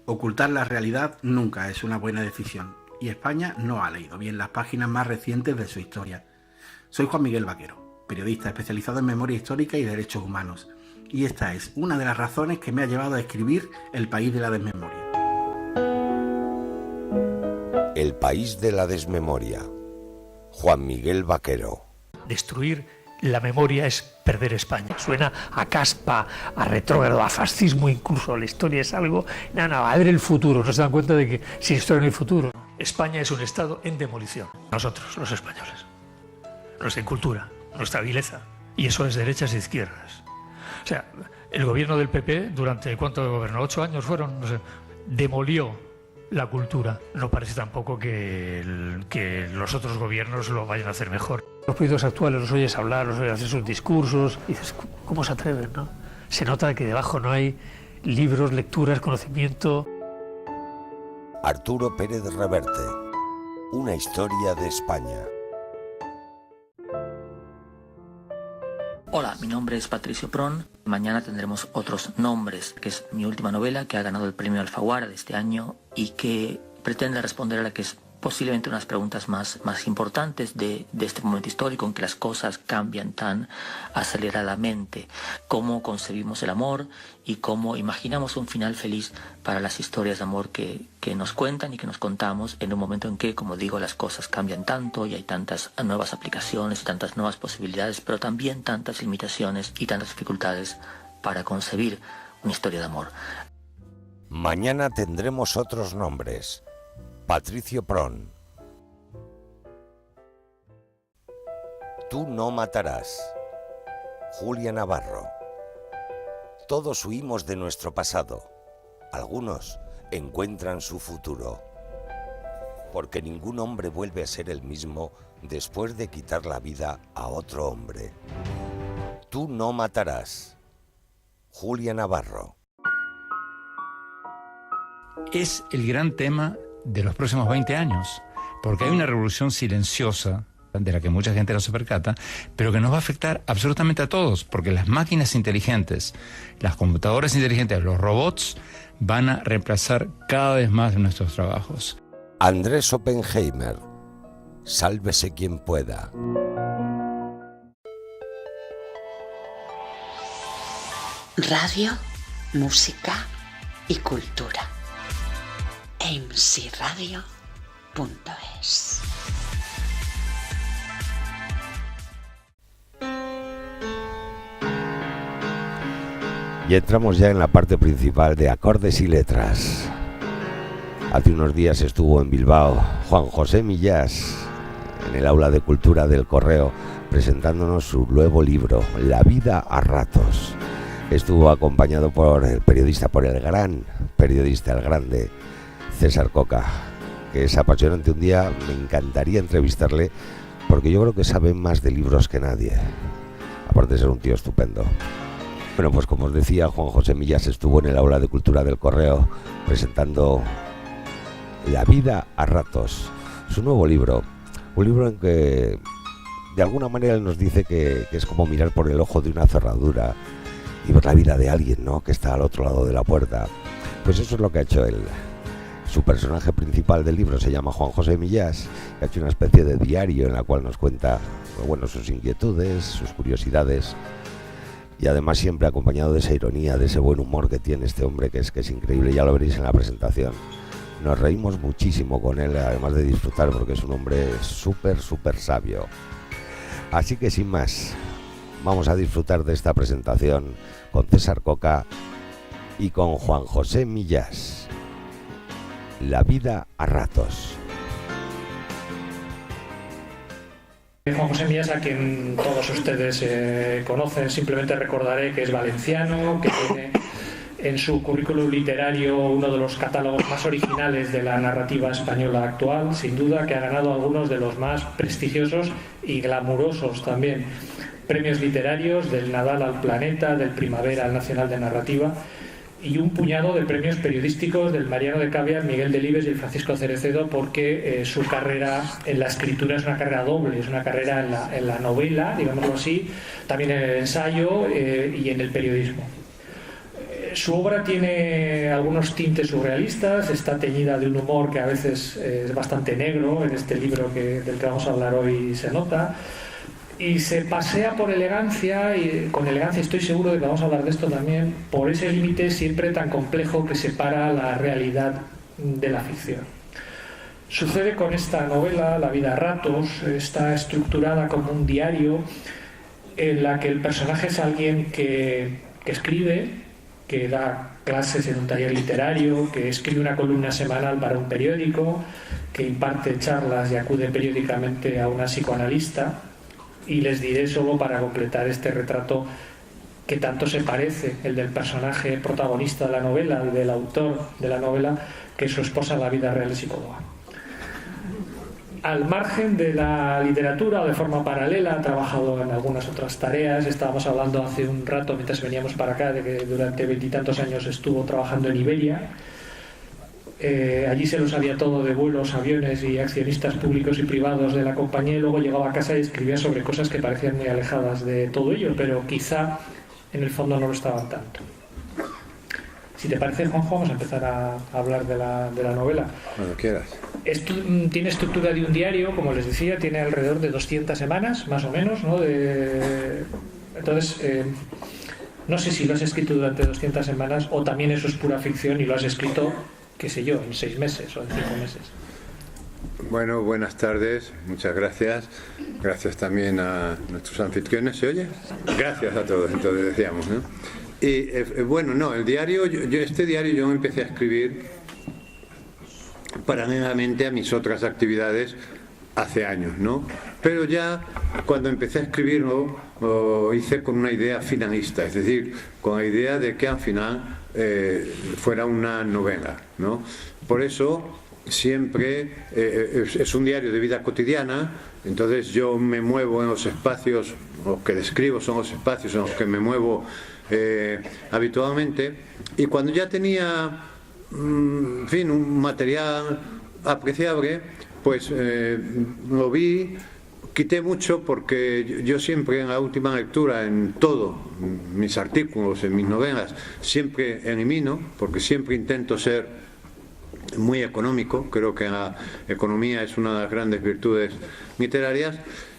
Ocultar la realidad nunca es una buena decisión, y España no ha leído bien las páginas más recientes de su historia. Soy Juan Miguel Vaquero, periodista especializado en memoria histórica y derechos humanos, y esta es una de las razones que me ha llevado a escribir El país de la desmemoria. El país de la desmemoria. Juan Miguel Vaquero. Destruir la memoria es perder España. Suena a caspa, a retrógrado, a fascismo incluso. La historia es algo... a ver el futuro. No se dan cuenta de que sin historia no hay futuro. España es un estado en demolición. Nosotros, los españoles. Nuestra cultura, nuestra vileza. Y eso es derechas e izquierdas. O sea, el gobierno del PP, durante ¿cuánto gobernó? 8 años fueron, no sé, demolió la cultura. No parece tampoco que los otros gobiernos lo vayan a hacer mejor. Los políticos actuales los oyes hablar, los oyes hacer sus discursos, y dices, ¿cómo se atreven, no? Se nota que debajo no hay libros, lecturas, conocimiento. Arturo Pérez Reverte, una historia de España. Hola, mi nombre es Patricio Pron. Mañana tendremos Otros nombres, que es mi última novela que ha ganado el premio Alfaguara de este año y que pretende responder a la que es posiblemente unas preguntas más importantes de este momento histórico en que las cosas cambian tan aceleradamente. Cómo concebimos el amor y cómo imaginamos un final feliz para las historias de amor que nos cuentan y que nos contamos en un momento en que, como digo, las cosas cambian tanto y hay tantas nuevas aplicaciones y tantas nuevas posibilidades, pero también tantas limitaciones y tantas dificultades para concebir una historia de amor. Mañana tendremos Otros nombres. Patricio Pron. Tú no matarás. Julia Navarro. Todos huimos de nuestro pasado. Algunos encuentran su futuro. Porque ningún hombre vuelve a ser el mismo después de quitar la vida a otro hombre. Tú no matarás. Julia Navarro. Es el gran tema de los próximos 20 años, porque hay una revolución silenciosa de la que mucha gente no se percata, pero que nos va a afectar absolutamente a todos, porque las máquinas inteligentes, las computadoras inteligentes, los robots van a reemplazar cada vez más de nuestros trabajos. Andrés Oppenheimer, sálvese quien pueda. Radio, música y cultura. mcradio.es. Y entramos ya en la parte principal de Acordes y Letras. Hace unos días estuvo en Bilbao Juan José Millás en el aula de cultura del Correo presentándonos su nuevo libro, La vida a ratos. Estuvo acompañado por el gran periodista, el grande César Coca, que es apasionante. Un día me encantaría entrevistarle porque yo creo que sabe más de libros que nadie, aparte de ser un tío estupendo. Bueno, pues como os decía, Juan José Millás estuvo en el Aula de Cultura del Correo presentando La vida a ratos, su nuevo libro, un libro en que de alguna manera él nos dice que es como mirar por el ojo de una cerradura y ver la vida de alguien, ¿no?, que está al otro lado de la puerta. Pues eso es lo que ha hecho él. Su personaje principal del libro se llama Juan José Millás, que ha hecho una especie de diario en la cual nos cuenta, bueno, sus inquietudes, sus curiosidades, y además siempre acompañado de esa ironía, de ese buen humor que tiene este hombre, que es increíble. Ya lo veréis en la presentación. Nos reímos muchísimo con él, además de disfrutar, porque es un hombre súper sabio. Así que sin más, vamos a disfrutar de esta presentación con César Coca y con Juan José Millás. La vida a ratos. Juan José Millás, a quien todos ustedes conocen, simplemente recordaré que es valenciano, que tiene en su currículum literario uno de los catálogos más originales de la narrativa española actual, sin duda, que ha ganado algunos de los más prestigiosos y glamurosos también premios literarios, del Nadal al Planeta, del Primavera al Nacional de Narrativa, y un puñado de premios periodísticos del Mariano de Caviar, Miguel Delibes y el Francisco Cerecedo, porque su carrera en la escritura es una carrera doble, es una carrera en la novela, digámoslo así, también en el ensayo y en el periodismo. Su obra tiene algunos tintes surrealistas, está teñida de un humor que a veces es bastante negro, en este libro del que vamos a hablar hoy se nota, y se pasea por elegancia, y con elegancia estoy seguro de que vamos a hablar de esto también, por ese límite siempre tan complejo que separa la realidad de la ficción. Sucede con esta novela, La vida a ratos, está estructurada como un diario en la que el personaje es alguien que escribe, que da clases en un taller literario, que escribe una columna semanal para un periódico, que imparte charlas y acude periódicamente a una psicoanalista. Y les diré solo para completar este retrato que tanto se parece, el del personaje protagonista de la novela, el del autor de la novela, que su esposa en la vida real es psicóloga. Al margen de la literatura o de forma paralela, ha trabajado en algunas otras tareas. Estábamos hablando hace un rato, mientras veníamos para acá, de que durante 20 y tantos años estuvo trabajando en Iberia. Allí se lo sabía todo de vuelos, aviones y accionistas públicos y privados de la compañía, y luego llegaba a casa y escribía sobre cosas que parecían muy alejadas de todo ello, pero quizá en el fondo no lo estaban tanto. Si te parece, Juanjo, vamos a empezar a hablar de la novela. Cuando quieras. Tiene estructura de un diario, como les decía, tiene alrededor de 200 semanas, más o menos, ¿no? Entonces, no sé si lo has escrito durante 200 semanas o también eso es pura ficción y lo has escrito, qué sé yo, en 6 meses o en 5 meses. Bueno, buenas tardes, muchas gracias. Gracias también a nuestros anfitriones, ¿se oye? Gracias a todos, entonces decíamos, ¿no? Y bueno, no, el diario, este diario yo empecé a escribir paralelamente a mis otras actividades hace años, ¿no? Pero ya cuando empecé a escribirlo lo hice con una idea finalista, es decir, con la idea de que al final fuera una novela, ¿no? Por eso siempre es un diario de vida cotidiana, entonces yo me muevo en los espacios, los que describo son los espacios en los que me muevo habitualmente, y cuando ya tenía en fin, un material apreciable, pues lo vi, quité mucho, porque yo siempre en la última lectura, en todos mis artículos, en mis novelas, siempre elimino, porque siempre intento ser muy económico. Creo que la economía es una de las grandes virtudes literarias,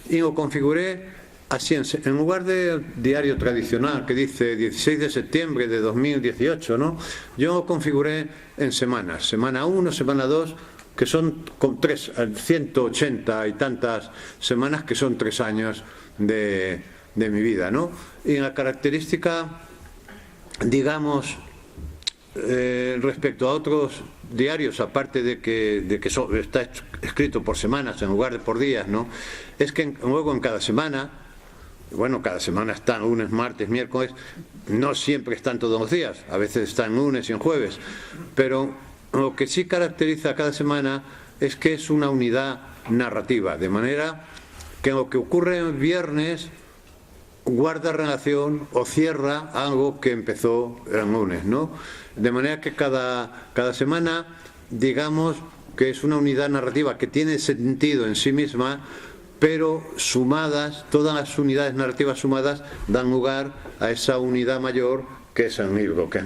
y lo configuré así, en lugar del diario tradicional que dice 16 de septiembre de 2018, ¿no? Yo lo configuré en semanas, semana 1, semana 2, que son con 180 y tantas semanas, que son 3 años de mi vida, ¿no? Y la característica, digamos, respecto a otros diarios, aparte de que está escrito por semanas en lugar de por días, ¿no? Es que luego en cada semana, bueno, cada semana están lunes, martes, miércoles, no siempre están todos los días, a veces están lunes y en jueves, pero lo que sí caracteriza a cada semana es que es una unidad narrativa, de manera que lo que ocurre el viernes guarda relación o cierra algo que empezó el lunes, ¿no? De manera que cada semana, digamos que es una unidad narrativa que tiene sentido en sí misma, pero sumadas, todas las unidades narrativas sumadas dan lugar a esa unidad mayor que es el libro, que es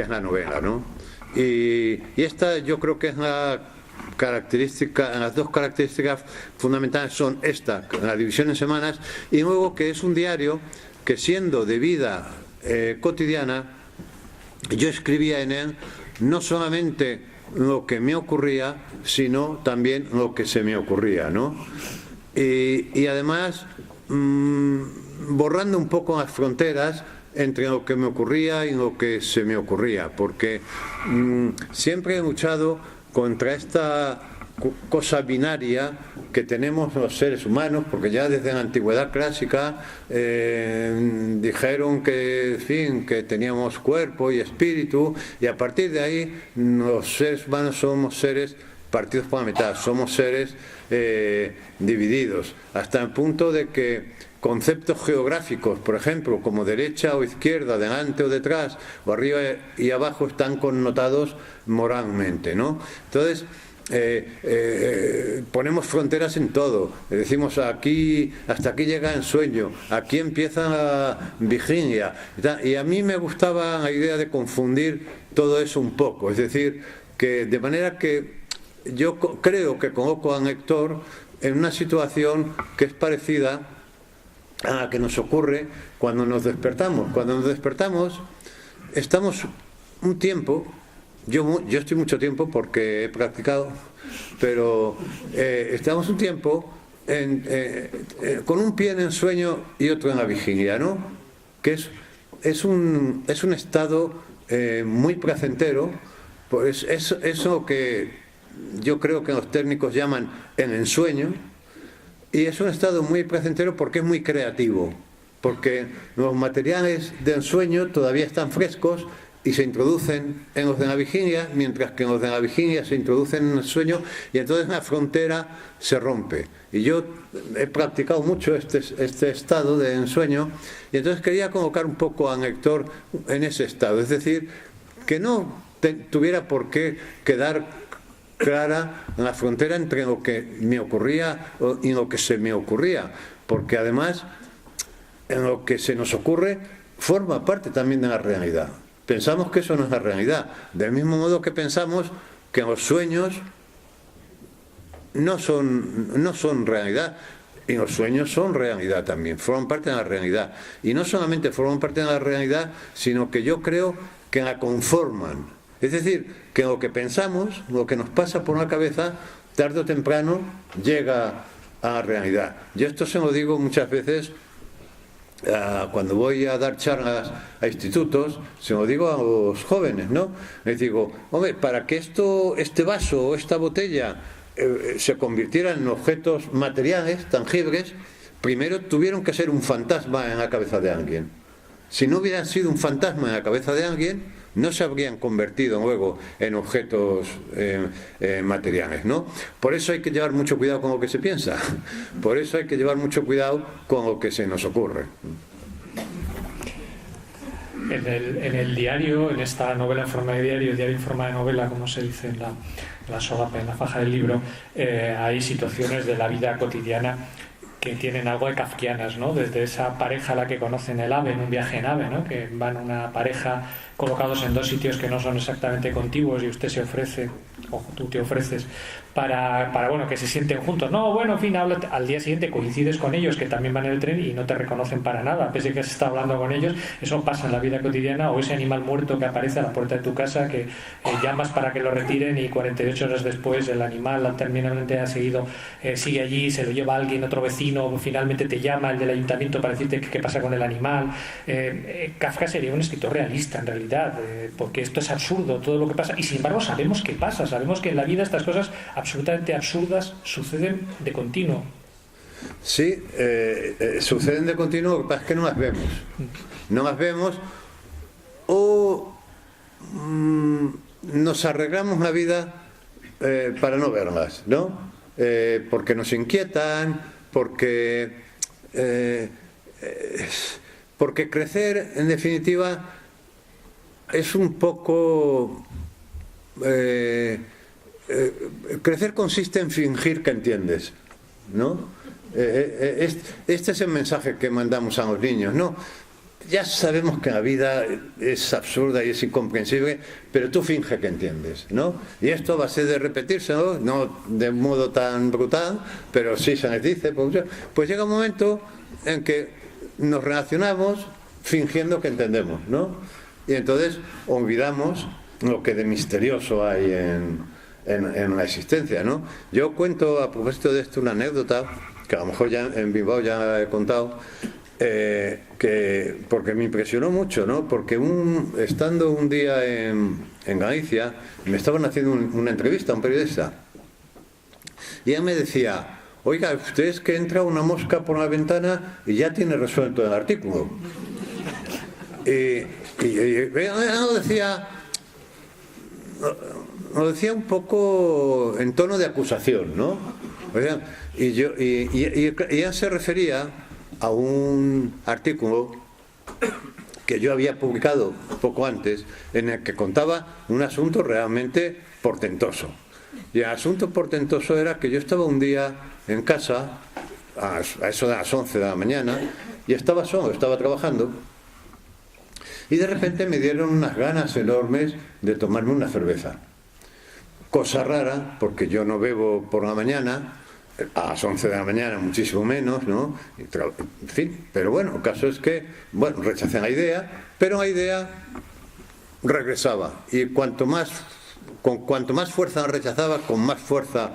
la novela, ¿no? Y esta yo creo que es la característica, las dos características fundamentales son esta, la división en semanas, y luego que es un diario que, siendo de vida cotidiana, yo escribía en él no solamente lo que me ocurría, sino también lo que se me ocurría, ¿no? Y además borrando un poco las fronteras entre lo que me ocurría y lo que se me ocurría, porque siempre he luchado contra esta cosa binaria que tenemos los seres humanos, porque ya desde la antigüedad clásica dijeron que, en fin, que teníamos cuerpo y espíritu, y a partir de ahí los seres humanos somos seres partidos por la mitad, somos seres divididos, hasta el punto de que conceptos geográficos, por ejemplo, como derecha o izquierda, delante o detrás, o arriba y abajo, están connotados moralmente, ¿no? Entonces, ponemos fronteras en todo, decimos aquí, hasta aquí llega el sueño, aquí empieza la Virginia, y a mí me gustaba la idea de confundir todo eso un poco, es decir, que de manera que yo creo que coloco al lector en una situación que es parecida a la que nos ocurre cuando nos despertamos. Cuando nos despertamos, estamos un tiempo, yo estoy mucho tiempo porque he practicado, pero estamos un tiempo con un pie en el sueño y otro en la vigilia, ¿no? Que es un estado muy placentero, pues es eso que yo creo que los técnicos llaman el ensueño, y es un estado muy placentero porque es muy creativo, porque los materiales del sueño todavía están frescos y se introducen en los de la vigilia, mientras que en los de la vigilia se introducen en el sueño, y entonces la frontera se rompe. Y yo he practicado mucho este estado de ensueño, y entonces quería colocar un poco al lector en ese estado, es decir, que no tuviera por qué quedar clara la frontera entre lo que me ocurría y lo que se me ocurría, porque además en lo que se nos ocurre forma parte también de la realidad. Pensamos que eso no es la realidad, del mismo modo que pensamos que los sueños no son realidad, y los sueños son realidad también, forman parte de la realidad, y no solamente forman parte de la realidad, sino que yo creo que la conforman. Es decir, que lo que pensamos, lo que nos pasa por la cabeza, tarde o temprano llega a la realidad. Yo esto se lo digo muchas veces cuando voy a dar charlas a institutos, se lo digo a los jóvenes, ¿no? Les digo, hombre, para que este vaso o esta botella se convirtieran en objetos materiales, tangibles, primero tuvieron que ser un fantasma en la cabeza de alguien. Si no hubieran sido un fantasma en la cabeza de alguien, no se habrían convertido luego en objetos materiales, ¿no? Por eso hay que llevar mucho cuidado con lo que se piensa, por eso hay que llevar mucho cuidado con lo que se nos ocurre. En el diario, en esta novela en forma de diario, el diario en forma de novela, como se dice en la solapa, en la faja del libro, hay situaciones de la vida cotidiana que tienen algo de kafkianas, ¿no? Desde esa pareja a la que conocen el AVE, en un viaje en AVE, ¿no? Que van una pareja colocados en dos sitios que no son exactamente contiguos, y usted se ofrece, o tú te ofreces, para bueno, que se sienten juntos. No, bueno, en fin, al día siguiente coincides con ellos, que también van en el tren y no te reconocen para nada, pese a que se está hablando con ellos. Eso pasa en la vida cotidiana, o ese animal muerto que aparece a la puerta de tu casa, que llamas para que lo retiren, y 48 horas después el animal terminantemente ha seguido, sigue allí, se lo lleva alguien, otro vecino, finalmente te llama el del ayuntamiento para decirte qué pasa con el animal. Kafka sería un escritor realista, en realidad, porque esto es absurdo, todo lo que pasa, y sin embargo sabemos qué pasa, sabemos que en la vida estas cosas absolutamente absurdas suceden de continuo. Sí, suceden de continuo, lo que pasa es que no las vemos. No las vemos, o nos arreglamos la vida para no verlas, ¿no? Porque nos inquietan, porque crecer, en definitiva, es un poco... crecer consiste en fingir que entiendes, ¿no? Este es el mensaje que mandamos a los niños, ¿no? Ya sabemos que la vida es absurda y es incomprensible, pero tú finges que entiendes, ¿no? Y esto va a ser de repetirse, ¿no? No de un modo tan brutal, pero sí se les dice. Pues llega un momento en que nos relacionamos fingiendo que entendemos, ¿no? Y entonces olvidamos lo que de misterioso hay en la existencia, ¿no? Yo cuento, a propósito de esto, una anécdota que a lo mejor ya en Bilbao ya la he contado, porque me impresionó mucho, ¿no? Porque estando un día en Galicia, me estaban haciendo una entrevista a un periodista, y él me decía: oiga, usted es que entra una mosca por la ventana y ya tiene resuelto el artículo. Y lo decía un poco en tono de acusación, ¿no? O sea, y ella se refería a un artículo que yo había publicado poco antes, en el que contaba un asunto realmente portentoso. Y el asunto portentoso era que yo estaba un día en casa, a eso de las 11 de la mañana, y estaba solo, estaba trabajando, y de repente me dieron unas ganas enormes de tomarme una cerveza. Cosa rara, porque yo no bebo por la mañana, a las 11 de la mañana muchísimo menos, ¿no? En fin, pero bueno, el caso es que, bueno, rechacé la idea, pero la idea regresaba, y cuanto más fuerza la rechazaba, con más fuerza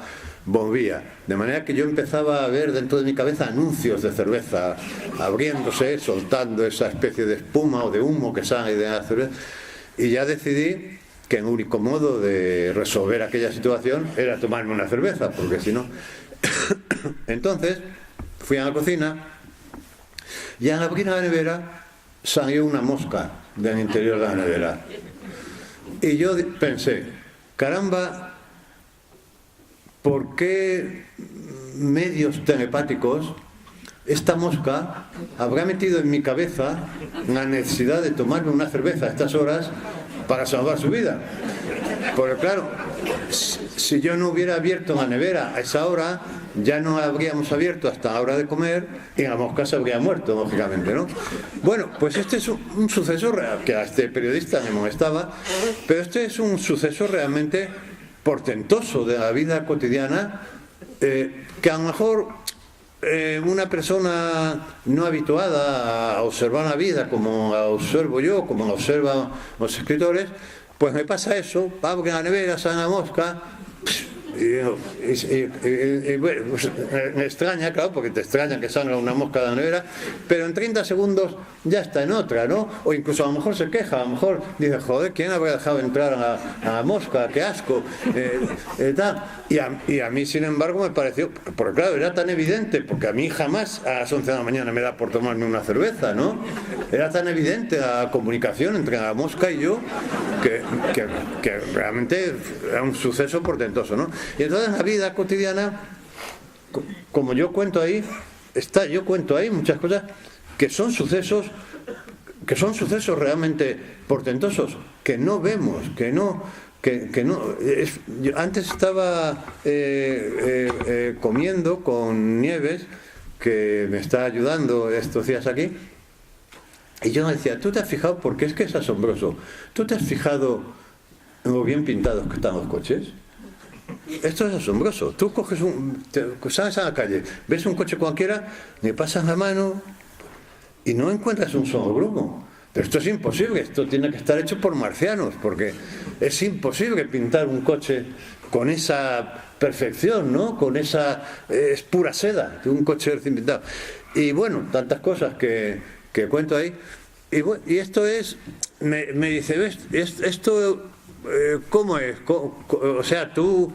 volvía, de manera que yo empezaba a ver dentro de mi cabeza anuncios de cerveza abriéndose, soltando esa especie de espuma o de humo que sale de la cerveza, y ya decidí que el único modo de resolver aquella situación era tomarme una cerveza, porque si no... Entonces fui a la cocina y al abrir la nevera salió una mosca del interior de la nevera, y yo pensé: caramba, ¿por qué medios telepáticos esta mosca habrá metido en mi cabeza la necesidad de tomarme una cerveza a estas horas para salvar su vida? Porque claro, si yo no hubiera abierto la nevera a esa hora, ya no la habríamos abierto hasta la hora de comer y la mosca se habría muerto, lógicamente, ¿no? Bueno, pues este es un suceso real, que a este periodista le molestaba, pero este es un suceso realmente portentoso de la vida cotidiana, que a lo mejor una persona no habituada a observar la vida como la observo yo, como la observan los escritores, pues me pasa eso: abro la nevera, sale la mosca, y bueno, pues, me extraña, claro, porque te extraña que salga una mosca de la nevera, pero en 30 segundos ya está en otra, ¿no? O incluso a lo mejor se queja, a lo mejor dice: joder, ¿quién habrá dejado entrar a la mosca? ¡Qué asco! Tal. Y a mí, sin embargo, me pareció, porque claro, era tan evidente, porque a mí jamás a las 11 de la mañana me da por tomarme una cerveza, ¿no? Era tan evidente la comunicación entre la mosca y yo, que realmente era un suceso portentoso, ¿no? Y entonces la vida cotidiana, como yo cuento ahí, yo cuento ahí muchas cosas que son sucesos realmente portentosos, que no vemos, yo antes estaba comiendo con Nieves, que me está ayudando estos días aquí, y yo me decía: ¿tú te has fijado? Porque es que es asombroso. ¿Tú te has fijado en lo bien pintados que están los coches? Esto es asombroso. Tú coges sales a la calle, ves un coche cualquiera, le pasas la mano y no encuentras un solo grumo. Pero esto es imposible, esto tiene que estar hecho por marcianos, porque es imposible pintar un coche con esa perfección, ¿no? Con esa... es pura seda, un coche recién pintado. Y bueno, tantas cosas que cuento ahí. Y esto es... Me dice: ¿ves? Esto... ¿cómo es? O sea, tú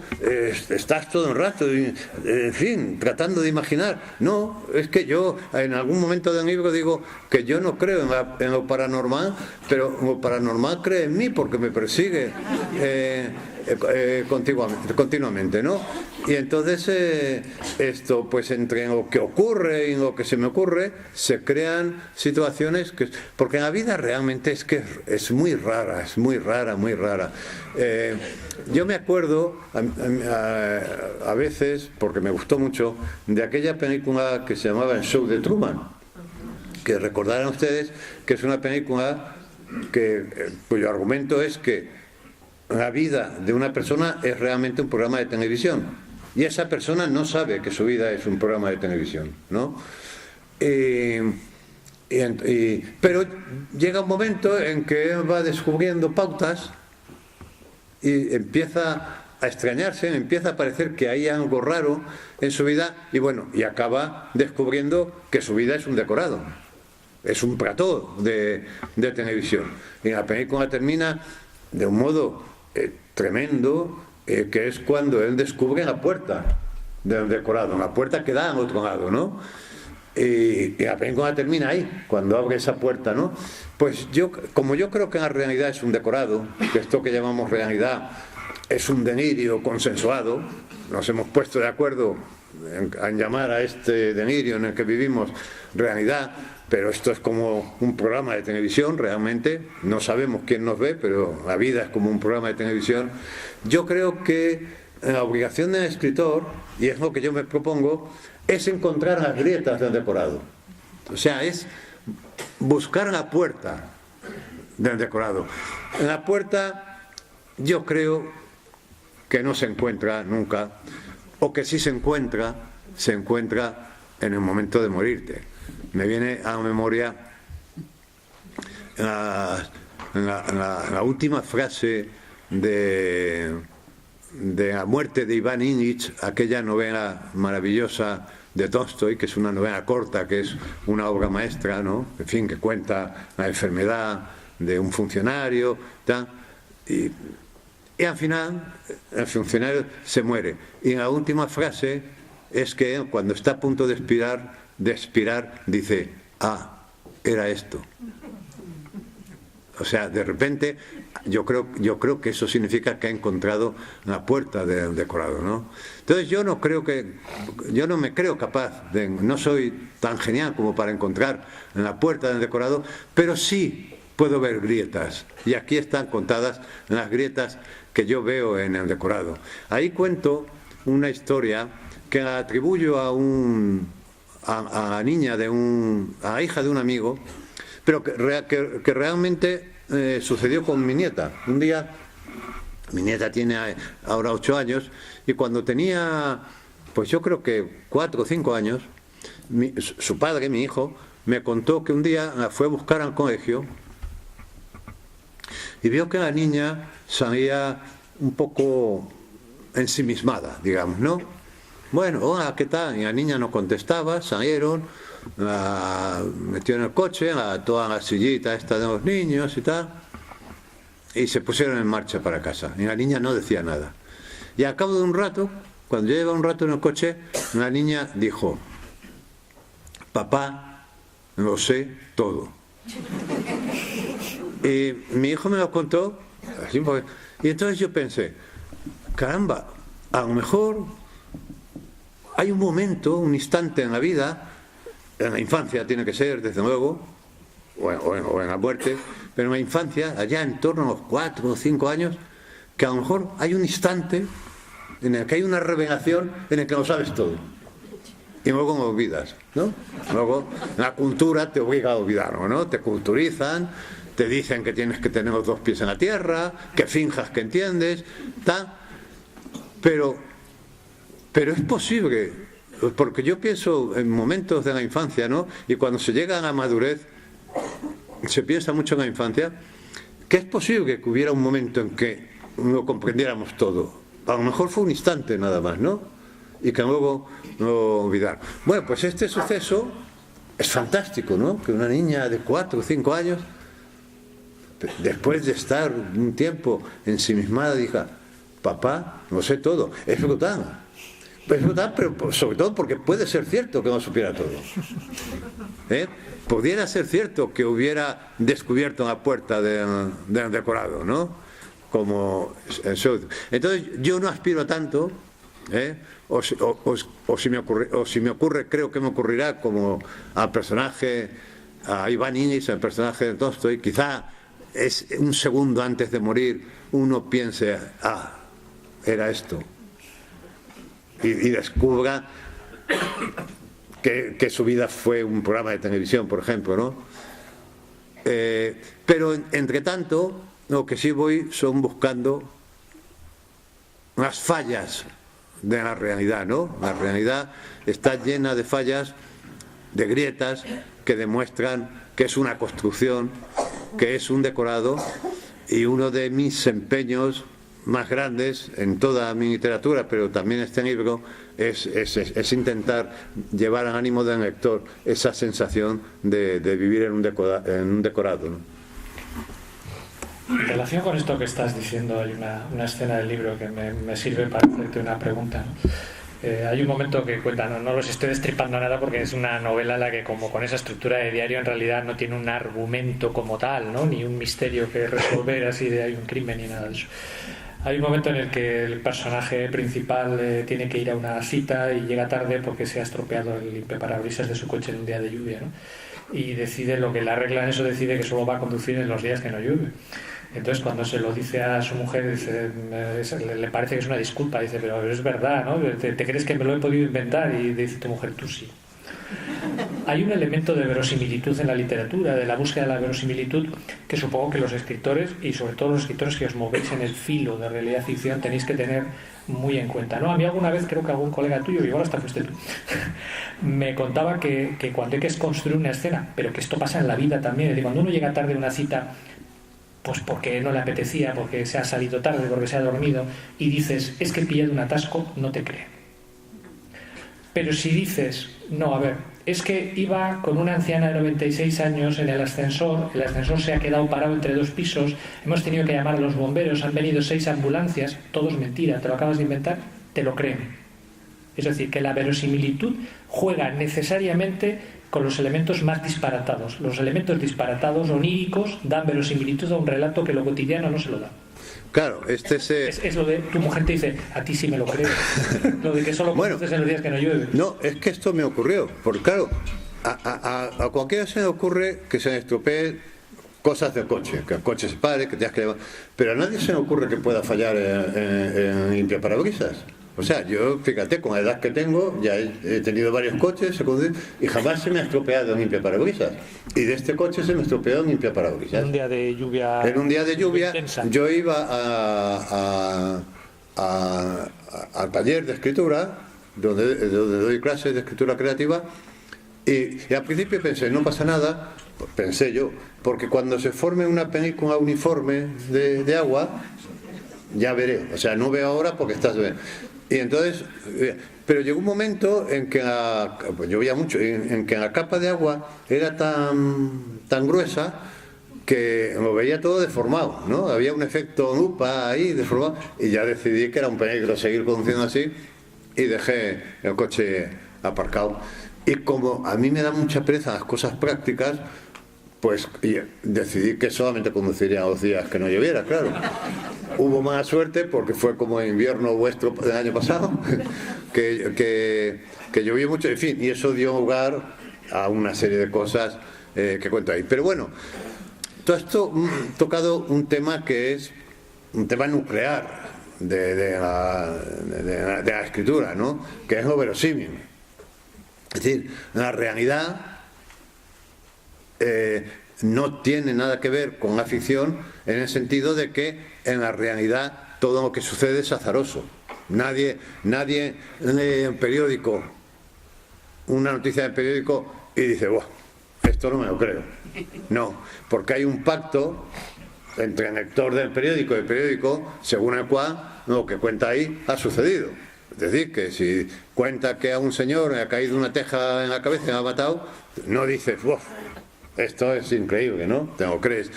estás todo el rato, en fin, tratando de imaginar. No, es que yo en algún momento del libro digo que yo no creo en lo paranormal, pero lo paranormal cree en mí porque me persigue. continuamente, ¿no? Y entonces esto, pues entre lo que ocurre y lo que se me ocurre, se crean situaciones que... Porque en la vida realmente es que es muy rara, muy rara. Yo me acuerdo a veces, porque me gustó mucho, de aquella película que se llamaba El Show de Truman, que recordarán ustedes que es una película cuyo argumento es que la vida de una persona es realmente un programa de televisión y esa persona no sabe que su vida es un programa de televisión, ¿no? Pero llega un momento en que él va descubriendo pautas y empieza a extrañarse, empieza a parecer que hay algo raro en su vida y bueno, y acaba descubriendo que su vida es un decorado, es un plató de televisión. Y la película termina de un modo tremendo, que es cuando él descubre la puerta del decorado, la puerta que da al otro lado, ¿no? Y la película termina ahí, cuando abre esa puerta, ¿no? Pues como yo creo que la realidad es un decorado, que esto que llamamos realidad es un delirio consensuado, nos hemos puesto de acuerdo en llamar a este delirio en el que vivimos realidad, pero esto es como un programa de televisión realmente, no sabemos quién nos ve, pero la vida es como un programa de televisión. Yo creo que la obligación del escritor, y es lo que yo me propongo, es encontrar las grietas del decorado. O sea, es buscar la puerta del decorado. En la puerta yo creo que no se encuentra nunca, o que si se encuentra en el momento de morirte. Me viene a la memoria la última frase de La muerte de Iván Ilich, aquella novela maravillosa de Tolstoy, que es una novela corta, que es una obra maestra, ¿no? En fin, que cuenta la enfermedad de un funcionario, tal, y al final el funcionario se muere. Y la última frase es que él, cuando está a punto de expirar, dice: ah, era esto. O sea, de repente yo creo que eso significa que ha encontrado la puerta del decorado, ¿no? Entonces yo no me creo capaz no soy tan genial como para encontrar la puerta del decorado, pero sí puedo ver grietas, y aquí están contadas las grietas que yo veo en el decorado. Ahí cuento una historia que la atribuyo a la niña a la hija de un amigo, pero que realmente sucedió con mi nieta. Un día, mi nieta tiene ahora 8 años, y cuando tenía, pues yo creo que 4 o 5 años, su padre, mi hijo, me contó que un día la fue a buscar al colegio y vio que la niña salía un poco ensimismada, digamos, ¿no? Bueno, hola, ¿qué tal? Y la niña no contestaba, salieron, la metió en el coche, toda la sillita esta de los niños y tal, y se pusieron en marcha para casa. Y la niña no decía nada. Y al cabo de un rato, cuando yo llevaba un rato en el coche, la niña dijo: papá, lo sé todo. Y mi hijo me lo contó, y entonces yo pensé: caramba, a lo mejor hay un momento, un instante en la vida, en la infancia tiene que ser, desde luego, o en la muerte, pero en la infancia, allá en torno a los 4 o 5 años, que a lo mejor hay un instante en el que hay una revelación en el que lo sabes todo. Y luego lo olvidas, ¿no? Luego la cultura te obliga a olvidarlo, ¿no? Te culturizan, te dicen que tienes que tener los 2 pies en la tierra, que finjas que entiendes, tal. Pero es posible, porque yo pienso en momentos de la infancia, ¿no? Y cuando se llega a la madurez, se piensa mucho en la infancia, que es posible que hubiera un momento en que lo comprendiéramos todo. A lo mejor fue un instante nada más, ¿no? Y que luego lo olvidar. Bueno, pues este suceso es fantástico, ¿no? Que una niña de 4 o 5 años, después de estar un tiempo ensimismada, diga: papá, lo sé todo. Es brutal. Es brutal, pero sobre todo porque puede ser cierto que no supiera todo. Pudiera ser cierto que hubiera descubierto la puerta del decorado, ¿no? como Seuss. Entonces yo no aspiro a tanto, o si me ocurre, creo que me ocurrirá como al personaje, a Iván Iñiz, el personaje de Tolstoy, quizá es un segundo antes de morir uno piense, era esto, y descubra que su vida fue un programa de televisión, por ejemplo, ¿no? Pero entre tanto, lo que sí voy son buscando las fallas de la realidad, ¿no? La realidad está llena de fallas, de grietas que demuestran que es una construcción, que es un decorado, y uno de mis empeños más grandes en toda mi literatura, pero también este libro, es intentar llevar al ánimo del lector esa sensación de vivir en un decorado, ¿no? En relación con esto que estás diciendo, hay una escena del libro que me sirve para hacerte una pregunta, ¿no? Hay un momento que cuenta, no los estoy destripando nada porque es una novela en la que, como con esa estructura de diario, en realidad no tiene un argumento como tal, ¿no? Ni un misterio que resolver así de hay un crimen ni nada de eso. Hay un momento en el que el personaje principal tiene que ir a una cita y llega tarde porque se ha estropeado el limpiaparabrisas de su coche en un día de lluvia, ¿no? Y decide, lo que la regla en eso, decide que solo va a conducir en los días que no llueve. Entonces, cuando se lo dice a su mujer, dice, le parece que es una disculpa, dice, pero es verdad, ¿no? ¿Te crees que me lo he podido inventar? Y dice tu mujer, tú sí. Hay un elemento de verosimilitud en la literatura, de la búsqueda de la verosimilitud, que supongo que los escritores, y sobre todo los escritores que os movéis en el filo de realidad ficción, tenéis que tener muy en cuenta, ¿no? A mí alguna vez, creo que algún colega tuyo, igual hasta fuiste tú, me contaba que cuando hay que construir una escena, pero que esto pasa en la vida también, es decir, cuando uno llega tarde a una cita, pues porque no le apetecía, porque se ha salido tarde, porque se ha dormido, y dices, es que he pillado un atasco, no te creen. Pero si dices, no, a ver, es que iba con una anciana de 96 años en el ascensor se ha quedado parado entre dos pisos, hemos tenido que llamar a los bomberos, han venido 6 ambulancias, todo es mentira, te lo acabas de inventar, te lo creen. Es decir, que la verosimilitud juega necesariamente con los elementos más disparatados. Los elementos disparatados, oníricos, dan verosimilitud a un relato que lo cotidiano no se lo da. Claro, es lo de tu mujer te dice, a ti sí me lo creo. Lo de que solo conoces en los días que no llueve. No, es que esto me ocurrió. Porque claro, a cualquiera se le ocurre que se le estropee cosas del coche, que el coche se pare, que tengas que llevar. Pero a nadie se le ocurre que pueda fallar en limpiaparabrisas. O sea, yo, fíjate, con la edad que tengo, ya he tenido varios coches y jamás se me ha estropeado un limpiaparabrisas. Y de este coche se me estropeó un limpiaparabrisas. En un día de lluvia. En un día de lluvia, intensa. Yo iba al taller de escritura, donde doy clases de escritura creativa, y al principio pensé, no pasa nada, pensé yo, porque cuando se forme una película uniforme de agua, ya veré, o sea, no veo ahora porque estás bien. Y entonces, pero llegó un momento en que pues llovía mucho, en que la capa de agua era tan gruesa que lo veía todo deformado, ¿no? Había un efecto lupa ahí deformado, y ya decidí que era un peligro seguir conduciendo así y dejé el coche aparcado. Y como a mí me da mucha pereza las cosas prácticas, pues decidí que solamente conduciría los días que no lloviera, claro. Hubo mala suerte porque fue como el invierno vuestro del año pasado, que llovió mucho, en fin, y eso dio lugar a una serie de cosas que cuento ahí. Pero bueno, todo esto tocado un tema que es un tema nuclear de la escritura, ¿no? Que es lo verosímil. Es decir, la realidad no tiene nada que ver con la ficción, en el sentido de que en la realidad todo lo que sucede es azaroso. Nadie lee en periódico una noticia del periódico y dice, ¡buah! Esto no me lo creo. No, porque hay un pacto entre el lector del periódico y el periódico, según el cual lo que cuenta ahí ha sucedido. Es decir, que si cuenta que a un señor le ha caído una teja en la cabeza y le ha matado, no dices, ¡buah! Esto es increíble, ¿no? Te lo crees.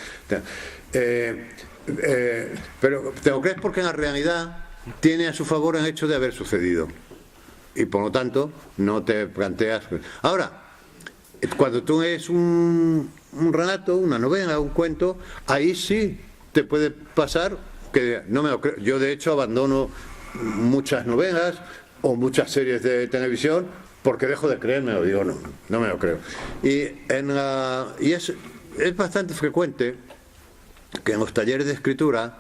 Pero te lo crees porque en la realidad tiene a su favor el hecho de haber sucedido. Y por lo tanto, no te planteas. Ahora, cuando tú lees un relato, una novela, un cuento, ahí sí te puede pasar que no me lo creo. Yo de hecho abandono muchas novelas o muchas series de televisión porque dejo de creérmelo, digo no me lo creo. Y es bastante frecuente que en los talleres de escritura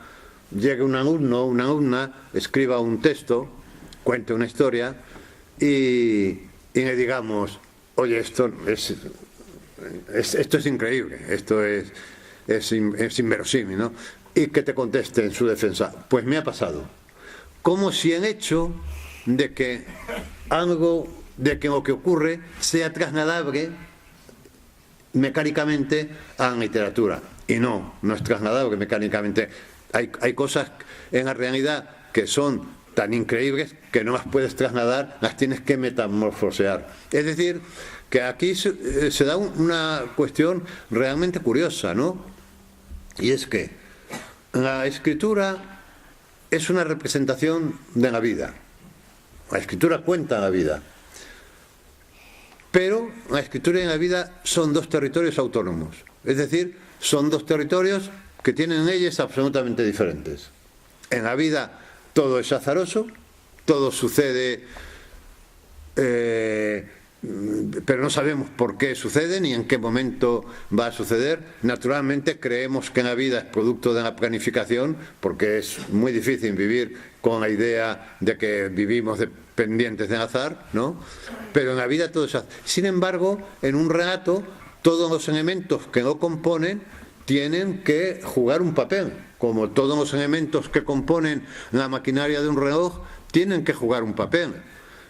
llegue un alumno o una alumna, escriba un texto, cuente una historia y le digamos, oye, esto es increíble, esto es inverosímil, ¿no? Y que te conteste en su defensa, pues me ha pasado. Como si el hecho de que lo que ocurre sea trasladable mecánicamente a la literatura. Y no es trasladable mecánicamente. Hay cosas en la realidad que son tan increíbles que no las puedes trasladar, las tienes que metamorfosear. Es decir, que aquí se da una cuestión realmente curiosa, ¿no? Y es que la escritura es una representación de la vida. La escritura cuenta la vida. Pero la escritura y la vida son dos territorios autónomos. Es decir, son dos territorios que tienen leyes absolutamente diferentes. En la vida todo es azaroso, todo sucede, pero no sabemos por qué sucede ni en qué momento va a suceder. Naturalmente creemos que la vida es producto de la planificación, porque es muy difícil vivir con la idea de que vivimos dependientes del azar, ¿no? Pero en la vida todo es azar. Sin embargo, en un relato, todos los elementos que lo componen tienen que jugar un papel, como todos los elementos que componen la maquinaria de un reloj tienen que jugar un papel.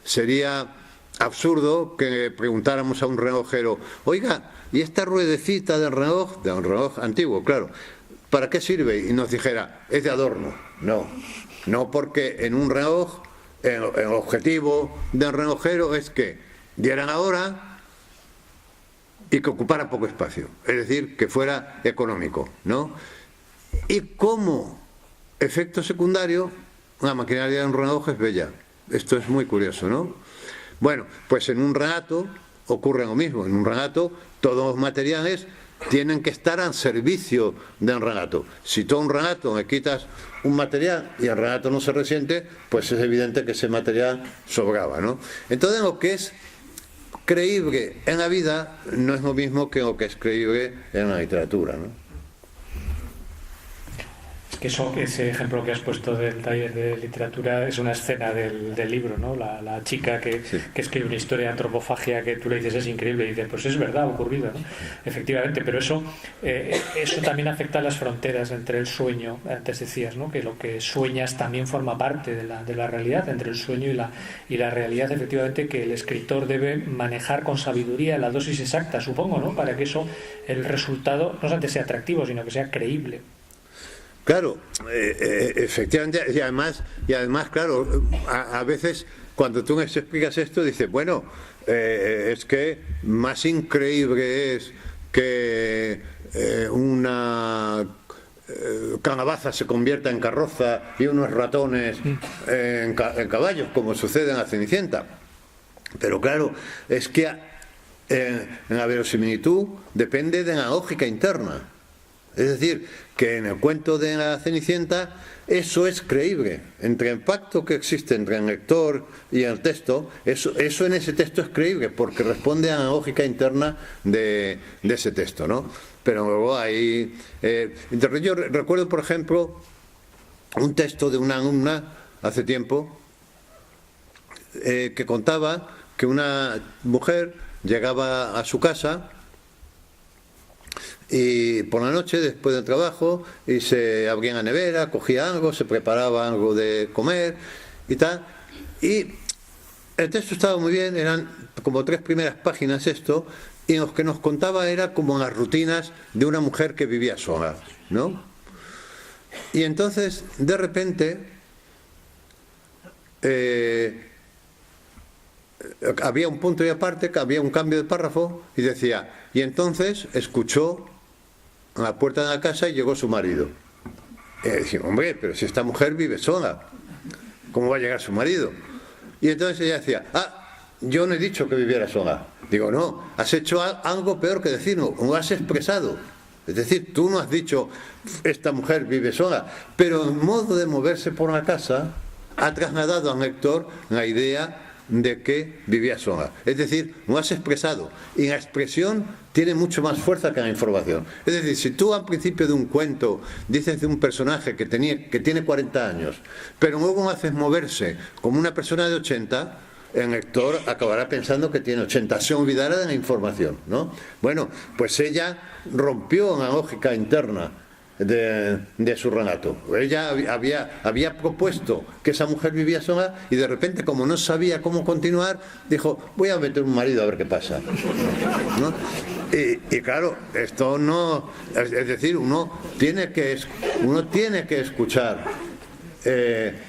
Sería absurdo que preguntáramos a un relojero, oiga, ¿y esta ruedecita del reloj antiguo, claro, para qué sirve? Y nos dijera, es de adorno. No, porque en un reloj, el objetivo del relojero es que diera la hora y que ocupara poco espacio, es decir, que fuera económico, ¿no? Y como efecto secundario, la maquinaria de un reloj es bella. Esto es muy curioso, ¿no? Bueno, pues en un relato ocurre lo mismo. En un relato todos los materiales tienen que estar al servicio del relato. Si tú a un relato le quitas un material y el relato no se resiente, pues es evidente que ese material sobraba, ¿no? Entonces lo que es creíble en la vida no es lo mismo que lo que es creíble en la literatura, ¿no? Que ese ejemplo que has puesto del taller de literatura es una escena del libro, ¿no? La chica que escribe una historia de antropofagia que tú le dices es increíble y dices, pues es verdad, ha ocurrido, ¿no? Efectivamente, pero eso también afecta a las fronteras entre el sueño, antes decías, ¿no? Que lo que sueñas también forma parte de la realidad, entre el sueño y la realidad, efectivamente, que el escritor debe manejar con sabiduría la dosis exacta, supongo, ¿no? Para que eso, el resultado, no solamente sea atractivo, sino que sea creíble. Claro, efectivamente, y además, claro, a veces cuando tú me explicas esto, dices, bueno, es que más increíble es que una calabaza se convierta en carroza y unos ratones en caballos, como sucede en la Cenicienta. Pero claro, es que en la verosimilitud depende de la lógica interna. Es decir, que en el cuento de la Cenicienta eso es creíble. Entre el pacto que existe entre el lector y el texto, eso en ese texto es creíble porque responde a la lógica interna de ese texto, ¿no? Pero luego hay... yo recuerdo, por ejemplo, un texto de una alumna hace tiempo que contaba que una mujer llegaba a su casa y por la noche, después del trabajo, y se abría la nevera, cogía algo, se preparaba algo de comer y tal. Y el texto estaba muy bien, eran como 3 primeras páginas esto, y lo que nos contaba era como las rutinas de una mujer que vivía sola, ¿no? Y entonces, de repente, había un punto y aparte, había un cambio de párrafo, y decía, y entonces escuchó a la puerta de la casa y llegó su marido. Y decía, hombre, pero si esta mujer vive sola, ¿cómo va a llegar su marido? Y entonces ella decía, yo no he dicho que viviera sola. Digo, no, has hecho algo peor que decirlo, lo has expresado. Es decir, tú no has dicho, esta mujer vive sola, pero el modo de moverse por la casa ha trasladado al lector la idea de que vivía sola. Es decir, lo has expresado. Y la expresión tiene mucho más fuerza que la información. Es decir, si tú al principio de un cuento dices de un personaje que tiene 40 años, pero luego lo haces moverse como una persona de 80, el lector acabará pensando que tiene 80, se olvidará de la información, ¿no? Bueno, pues ella rompió la lógica interna de su relato. Ella había propuesto que esa mujer vivía sola y de repente, como no sabía cómo continuar, dijo, voy a meter un marido a ver qué pasa, ¿no? Y claro, esto no, es decir, uno tiene que escuchar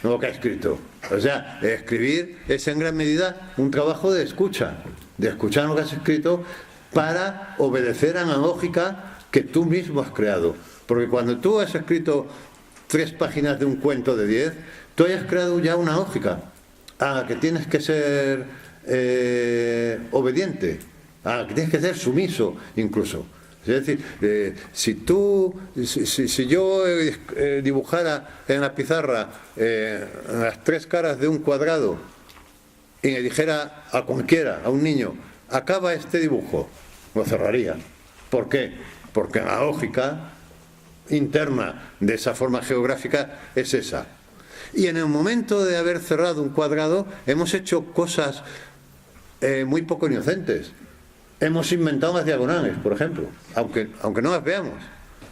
lo que ha escrito. O sea, escribir es en gran medida un trabajo de escuchar lo que has escrito para obedecer a la lógica que tú mismo has creado. Porque cuando tú has escrito 3 páginas de un cuento de 10, tú hayas creado ya una lógica a la que tienes que ser obediente, a la que tienes que ser sumiso incluso. Es decir, si yo dibujara en la pizarra las 3 caras de un cuadrado y le dijera a cualquiera, a un niño, acaba este dibujo, lo cerraría. ¿Por qué? Porque la lógica interna de esa forma geográfica es esa. Y en el momento de haber cerrado un cuadrado hemos hecho cosas muy poco inocentes. Hemos inventado las diagonales, por ejemplo, aunque no las veamos,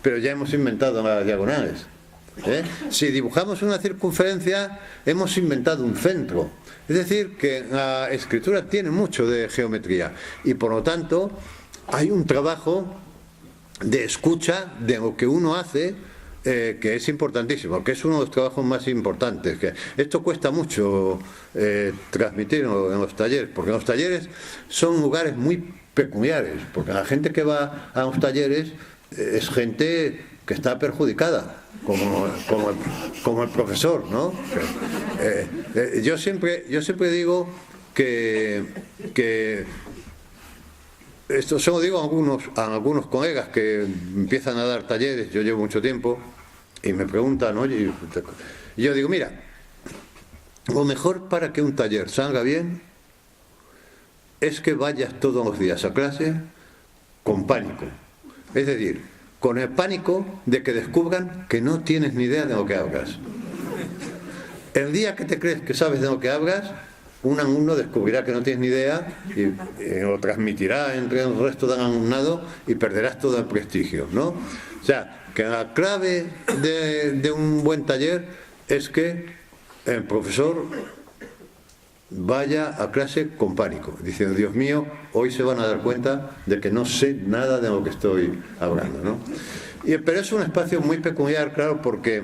pero ya hemos inventado las diagonales. Si dibujamos una circunferencia, hemos inventado un centro. Es decir, que la escritura tiene mucho de geometría y por lo tanto hay un trabajo de escucha de lo que uno hace que es importantísimo, que es uno de los trabajos más importantes. Que esto cuesta mucho transmitirlo en los talleres, porque los talleres son lugares muy peculiares, porque la gente que va a los talleres es gente que está perjudicada, como el profesor, ¿no? Yo siempre digo que esto se lo digo a algunos colegas que empiezan a dar talleres. Yo llevo mucho tiempo y me preguntan, oye, y yo digo, mira, lo mejor para que un taller salga bien es que vayas todos los días a clase con pánico. Es decir, con el pánico de que descubran que no tienes ni idea de lo que hablas. El día que te crees que sabes de lo que hablas, un alumno descubrirá que no tienes ni idea y lo transmitirá entre el resto del alumnado y perderás todo el prestigio, ¿no? O sea, que la clave de un buen taller es que el profesor vaya a clase con pánico, diciendo, Dios mío, hoy se van a dar cuenta de que no sé nada de lo que estoy hablando, ¿no? Pero es un espacio muy peculiar, claro, porque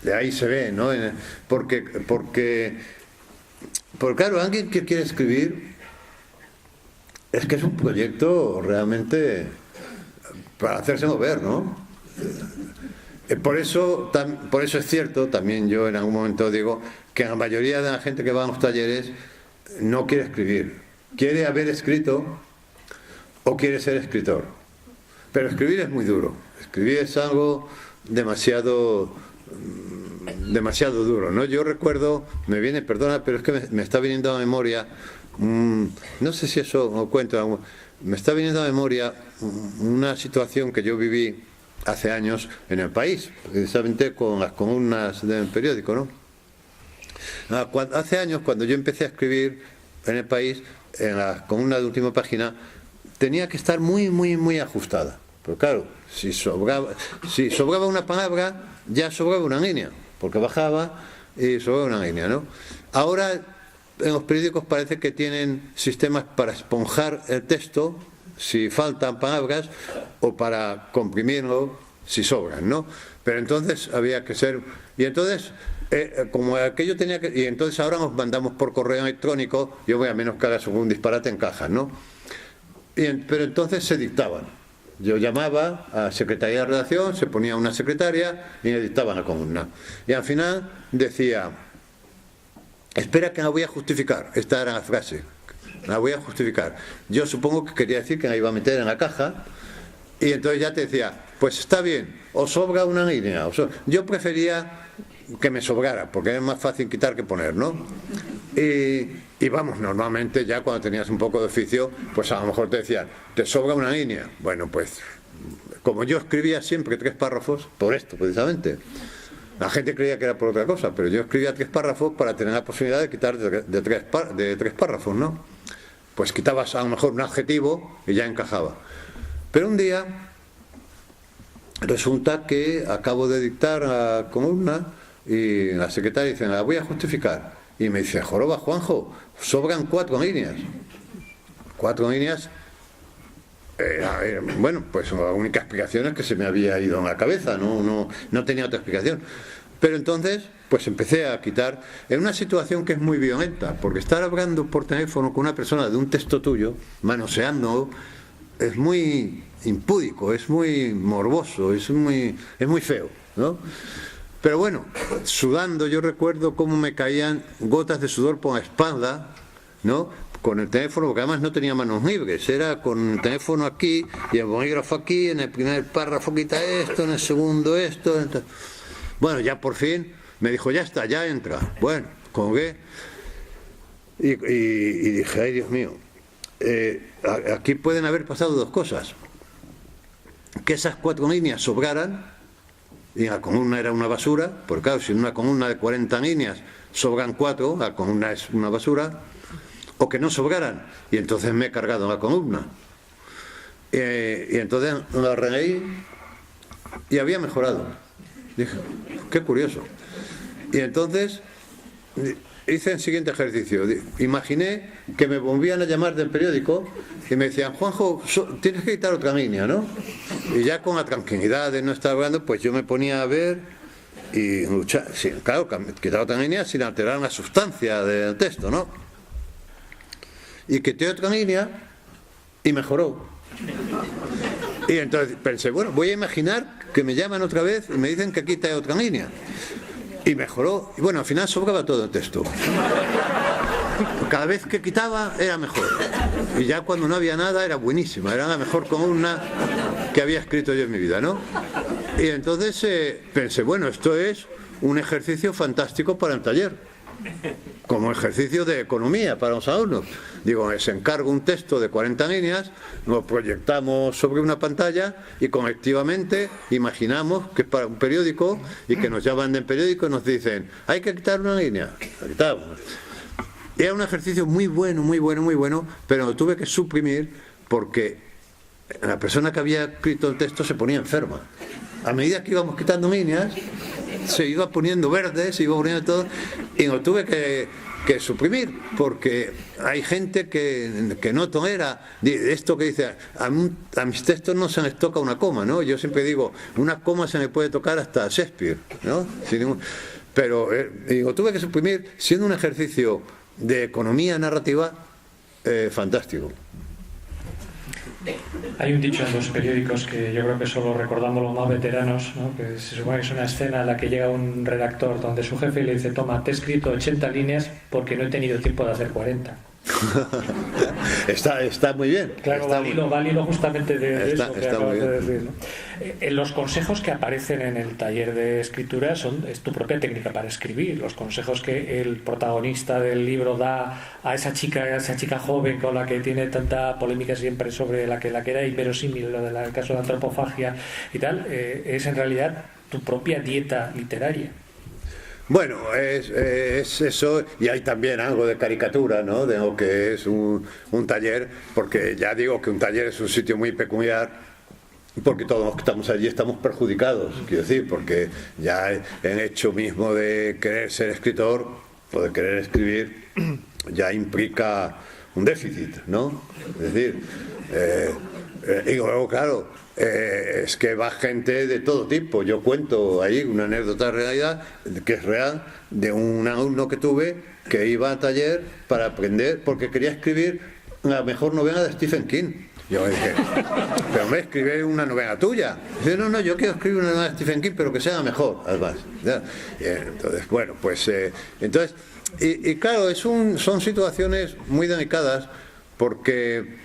de ahí se ve, ¿no? Porque claro, alguien que quiere escribir es que es un proyecto realmente para hacérselo ver, ¿no? Por eso es cierto, también yo en algún momento digo que la mayoría de la gente que va a los talleres no quiere escribir, quiere haber escrito o quiere ser escritor. Pero escribir es muy duro, escribir es algo demasiado demasiado duro, ¿no? Yo recuerdo, me viene, perdona, pero es que me está viniendo a la memoria, no sé si eso lo cuento, me está viniendo a la memoria una situación que yo viví hace años en El País, precisamente con las columnas del periódico, ¿no? Hace años, cuando yo empecé a escribir en El País, en las columnas de última página, tenía que estar muy ajustada. Pero claro, si sobraba una palabra, ya sobraba una línea, porque bajaba y sobraba una línea, ¿no? Ahora en los periódicos parece que tienen sistemas para esponjar el texto si faltan palabras o para comprimirlo si sobran, ¿no? Pero entonces había que ser... Y entonces, como aquello tenía que... Y entonces ahora nos mandamos por correo electrónico, yo voy a menos que hagas un disparate en cajas, ¿no? Pero entonces se dictaban. Yo llamaba a Secretaría de Redacción, se ponía una secretaria y me dictaban la columna. Y al final decía, espera que la voy a justificar. Esta era la frase, la voy a justificar. Yo supongo que quería decir que la iba a meter en la caja Y entonces ya te decía, pues está bien, os sobra una línea. Yo prefería que me sobrara, porque es más fácil quitar que poner, ¿no? Y vamos, normalmente ya cuando tenías un poco de oficio, pues a lo mejor te decían, te sobra una línea. Bueno, pues como yo escribía siempre 3 párrafos, por esto precisamente, la gente creía que era por otra cosa, pero yo escribía 3 párrafos para tener la posibilidad de quitar de 3 párrafos, ¿no? Pues quitabas a lo mejor un adjetivo y ya encajaba. Pero un día resulta que acabo de dictar a columna y la secretaria dice, la voy a justificar. Y me dice, joroba, Juanjo, sobran 4 líneas. 4 líneas. Bueno, pues la única explicación es que se me había ido en la cabeza, no tenía otra explicación. Pero entonces, pues empecé a quitar, en una situación que es muy violenta, porque estar hablando por teléfono con una persona de un texto tuyo, manoseando, es muy impúdico, es muy morboso, es muy feo, ¿no? Pero bueno, sudando, yo recuerdo cómo me caían gotas de sudor por la espalda, ¿no? Con el teléfono, porque además no tenía manos libres, era con el teléfono aquí y el bolígrafo aquí, en el primer párrafo quita esto, en el segundo esto. Bueno, ya por fin me dijo, ya está, ya entra. Bueno, colgué y dije, ay Dios mío, aquí pueden haber pasado 2 cosas. Que esas 4 líneas sobraran, y la columna era una basura, porque claro, si en una columna de 40 líneas sobran 4, la columna es una basura, o que no sobraran, y entonces me he cargado la columna. Y entonces la releí y había mejorado. Dije, qué curioso. Y entonces hice el siguiente ejercicio. Imaginé que me volvían a llamar del periódico y me decían, Juanjo, tienes que quitar otra línea, ¿no? Y ya con la tranquilidad de no estar hablando, pues yo me ponía a ver y luchar. Sí, claro, quitar otra línea sin alterar la sustancia del texto, ¿no? Y quité otra línea y mejoró. Y entonces pensé, bueno, voy a imaginar que me llaman otra vez y me dicen que quita otra línea. Y mejoró. Y bueno, al final sobraba todo el texto. Cada vez que quitaba era mejor. Y ya cuando no había nada era buenísima. Era la mejor columna que había escrito yo en mi vida, ¿no? Y entonces pensé, bueno, esto es un ejercicio fantástico para el taller. Como ejercicio de economía para los alumnos. Digo, les encargo un texto de 40 líneas, lo proyectamos sobre una pantalla y colectivamente imaginamos que es para un periódico y que nos llaman del periódico y nos dicen, hay que quitar una línea. La quitamos. Y era un ejercicio muy bueno, pero lo tuve que suprimir porque la persona que había escrito el texto se ponía enferma. A medida que íbamos quitando líneas, se iba poniendo verde, se iba poniendo todo, y lo tuve que suprimir, porque hay gente que no tolera esto que dice, a mis textos no se les toca una coma, ¿no? Yo siempre digo, una coma se le puede tocar hasta a Shakespeare, ¿no? Pero lo tuve que suprimir, siendo un ejercicio de economía narrativa fantástico. Hay un dicho en los periódicos que yo creo que solo recordando los más veteranos, ¿no? Que se supone que es una escena en la que llega un redactor donde su jefe le dice, toma, te he escrito 80 líneas porque no he tenido tiempo de hacer 40. Está muy bien. Claro, va al hilo justamente de eso que acabas de decir, ¿no? Los consejos que aparecen en el taller de escritura es tu propia técnica para escribir. Los consejos que el protagonista del libro da a esa chica joven con la que tiene tanta polémica siempre sobre la que era inverosímil, lo del caso de la antropofagia y tal, es en realidad tu propia dieta literaria. Bueno, es eso, y hay también algo de caricatura, ¿no? De lo que es un taller, porque ya digo que un taller es un sitio muy peculiar, porque todos los que estamos allí estamos perjudicados, quiero decir, porque ya el hecho mismo de querer ser escritor o de querer escribir ya implica un déficit, ¿no? Es decir, y luego, claro, es que va gente de todo tipo. Yo cuento ahí una anécdota de realidad, que es real, de un alumno que tuve que iba a taller para aprender, porque quería escribir la mejor novela de Stephen King. Yo dije, pero me escribe una novela tuya. Dice, no, yo quiero escribir una novela de Stephen King, pero que sea la mejor, además. Entonces, bueno, pues entonces, y claro, son situaciones muy delicadas, porque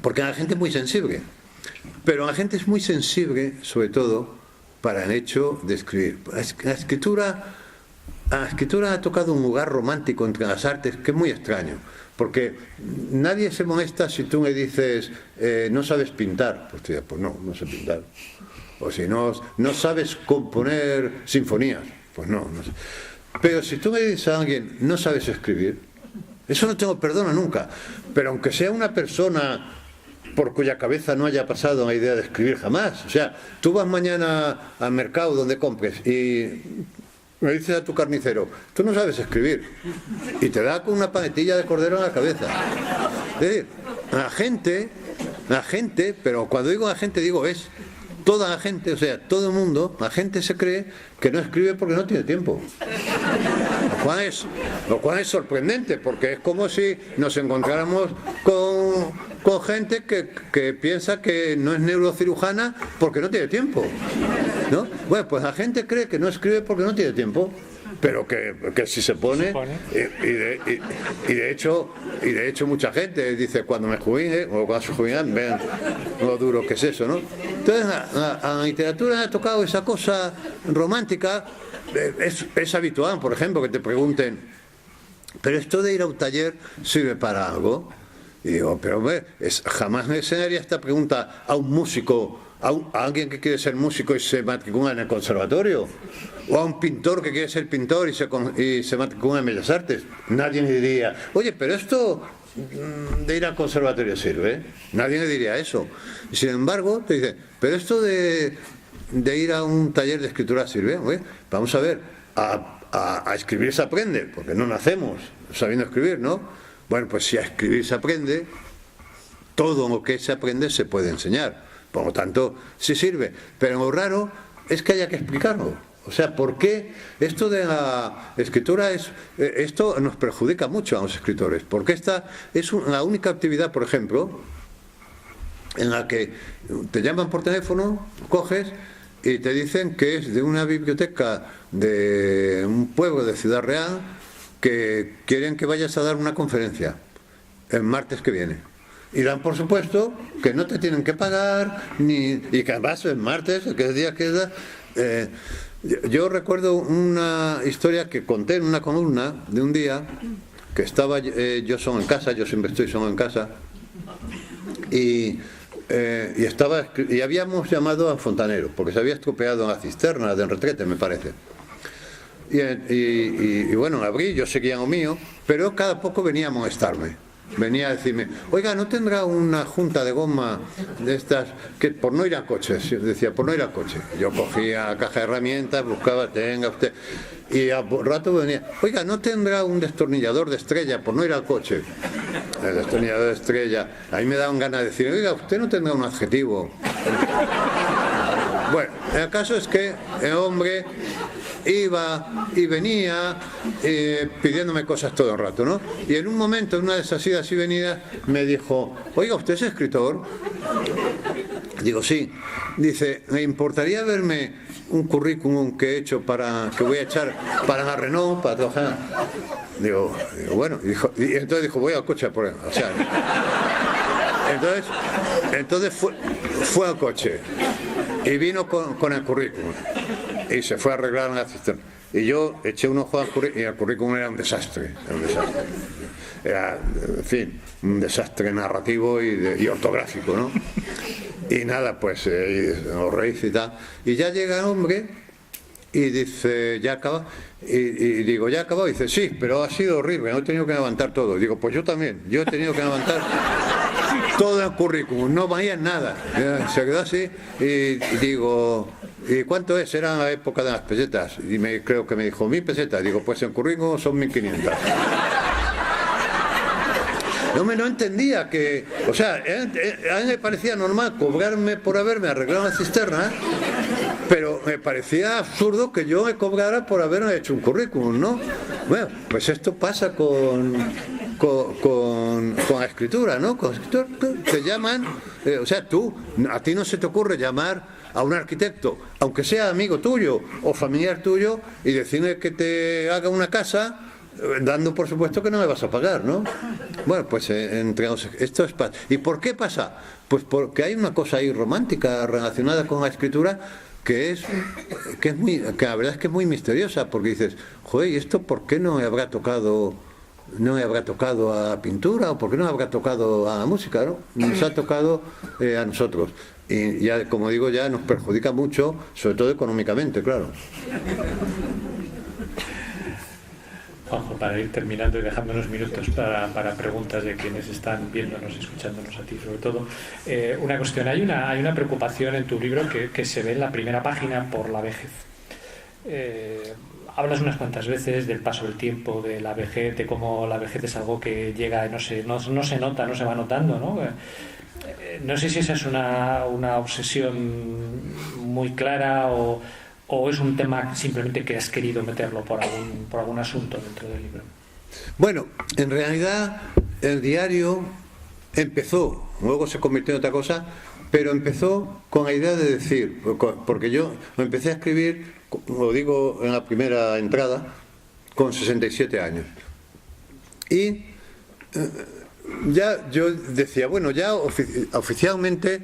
porque la gente es muy sensible, pero la gente es muy sensible sobre todo para el hecho de escribir. La escritura ha tocado un lugar romántico entre las artes que es muy extraño, porque nadie se molesta si tú me dices no sabes pintar, pues tú dices, pues no sé pintar. O si no sabes componer sinfonías, pues no sé. Pero si tú me dices a alguien no sabes escribir, eso no tengo perdón nunca. Pero aunque sea una persona por cuya cabeza no haya pasado la idea de escribir jamás, o sea, tú vas mañana al mercado donde compres y me dices a tu carnicero, tú no sabes escribir, y te da con una panetilla de cordero en la cabeza. Es decir, la gente, pero cuando digo la gente digo es toda la gente, o sea, todo el mundo, la gente se cree que no escribe porque no tiene tiempo. Lo cual es sorprendente, porque es como si nos encontráramos con gente que piensa que no es neurocirujana porque no tiene tiempo, ¿no? Bueno, pues la gente cree que no escribe porque no tiene tiempo, pero que si se pone, y de hecho mucha gente dice, cuando me jubile o cuando se jubilan, vean lo duro que es eso, ¿no? Entonces a la literatura ha tocado esa cosa romántica. Es habitual, por ejemplo, que te pregunten, pero esto de ir a un taller sirve para algo. Y digo, pero hombre, jamás me haría esta pregunta a un músico, a alguien que quiere ser músico y se matricula en el conservatorio, o a un pintor que quiere ser pintor y se matricula en Bellas Artes. Nadie me diría, oye, pero esto de ir al conservatorio sirve. Nadie me diría eso. Y sin embargo, te dice, pero esto de ir a un taller de escritura sirve. Oye, vamos a ver, a escribir se aprende, porque no nacemos sabiendo escribir, ¿no? Bueno, pues si a escribir se aprende, todo lo que se aprende se puede enseñar. Por lo tanto, sí sirve. Pero lo raro es que haya que explicarlo. O sea, ¿por qué esto de la escritura esto nos perjudica mucho a los escritores? Porque esta es la única actividad, por ejemplo, en la que te llaman por teléfono, coges y te dicen que es de una biblioteca de un pueblo de Ciudad Real que quieren que vayas a dar una conferencia el martes que viene. Y dan por supuesto que no te tienen que pagar, y que además el martes, que es día que da. Yo recuerdo una historia que conté en una columna de un día que estaba yo solo en casa, yo siempre estoy solo en casa, y habíamos llamado a fontanero porque se había estropeado la cisterna del retrete, me parece. Y bueno, abrí, yo seguía lo mío, pero cada poco venía a molestarme. Venía a decirme, oiga, ¿no tendrá una junta de goma de estas? Que por no ir a coche, decía, por no ir a coche. Yo cogía la caja de herramientas, buscaba, tenga usted. Y a rato venía, oiga, ¿no tendrá un destornillador de estrella por no ir al coche? El destornillador de estrella. Ahí me daban ganas de decir, oiga, ¿usted no tendrá un adjetivo? Bueno, el caso es que el hombre iba y venía pidiéndome cosas todo el rato, ¿no? Y en un momento, en una de esas idas y venidas, me dijo, oiga, ¿usted es escritor? Digo, sí. Dice, ¿me importaría verme un currículum que he hecho que voy a echar para la Renault, para trabajar? Digo bueno, y entonces dijo, voy al coche por él. O sea, entonces fue al coche y vino con el currículum. Y se fue a arreglar en la cisterna. Y yo eché un ojo al currículum, y el currículum era un desastre. Era, en fin, un desastre narrativo y ortográfico, ¿no? Y nada, pues lo rehice y tal. Y ya llega el hombre y dice, ¿ya acaba? Y digo, ¿ya ha acabado? Y dice, sí, pero ha sido horrible, no he tenido que levantar todo. Digo, pues yo también, yo he tenido que levantar todo el currículum, no valía nada. Se quedó así y digo, ¿y cuánto es? Era la época de las pesetas. Y creo que me dijo, 1000 pesetas. Digo, pues en currículum son 1500. No entendía que, o sea, a mí me parecía normal cobrarme por haberme arreglado la cisterna, pero me parecía absurdo que yo me cobrara por haberme hecho un currículum, ¿no? Bueno, pues esto pasa con la escritura, ¿no? Con la escritura te llaman, o sea, a ti no se te ocurre llamar a un arquitecto, aunque sea amigo tuyo o familiar tuyo, y decirle que te haga una casa dando por supuesto que no me vas a pagar, ¿no? Bueno, pues esto es... ¿Y por qué pasa? Pues porque hay una cosa ahí romántica relacionada con la escritura que la verdad es que es muy misteriosa, porque dices, joder, ¿y esto por qué no me habrá tocado a la pintura, o por qué no me habrá tocado a la música, ¿no? Nos ha tocado a nosotros. Y ya, como digo, ya nos perjudica mucho, sobre todo económicamente, claro. Juanjo, para ir terminando y dejando unos minutos para preguntas de quienes están viéndonos, escuchándonos a ti sobre todo, una cuestión. Hay una preocupación en tu libro que se ve en la primera página por la vejez. Hablas unas cuantas veces del paso del tiempo, de la vejez, de cómo la vejez es algo que llega, no se nota, no se va notando, ¿no? No sé si esa es una obsesión muy clara o es un tema simplemente que has querido meterlo por algún asunto dentro del libro. Bueno, en realidad el diario empezó, luego se convirtió en otra cosa, pero empezó con la idea de decir, porque yo lo empecé a escribir, lo digo en la primera entrada, con 67 años. Y ya yo decía, bueno, ya oficialmente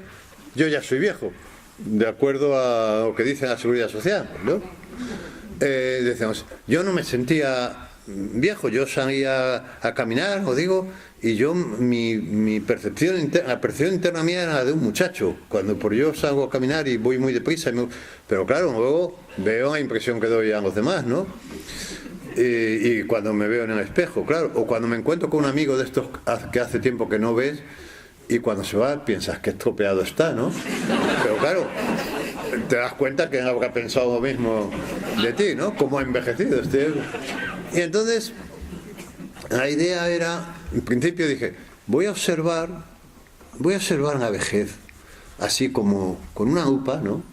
yo ya soy viejo, de acuerdo a lo que dice la Seguridad Social, ¿no? Decíamos, yo no me sentía viejo, yo salía a caminar, os digo, y yo mi percepción interna, la percepción interna mía era la de un muchacho, cuando por yo salgo a caminar y voy muy deprisa, pero claro, luego veo la impresión que doy a los demás, ¿no? Y cuando me veo en el espejo, claro, o cuando me encuentro con un amigo de estos que hace tiempo que no ves, y cuando se va piensas que estropeado está, ¿no? Pero claro, te das cuenta que no habrá pensado lo mismo de ti, ¿no? Cómo ha envejecido este. Y entonces la idea era, en principio dije, voy a observar la vejez, así como con una lupa, ¿no?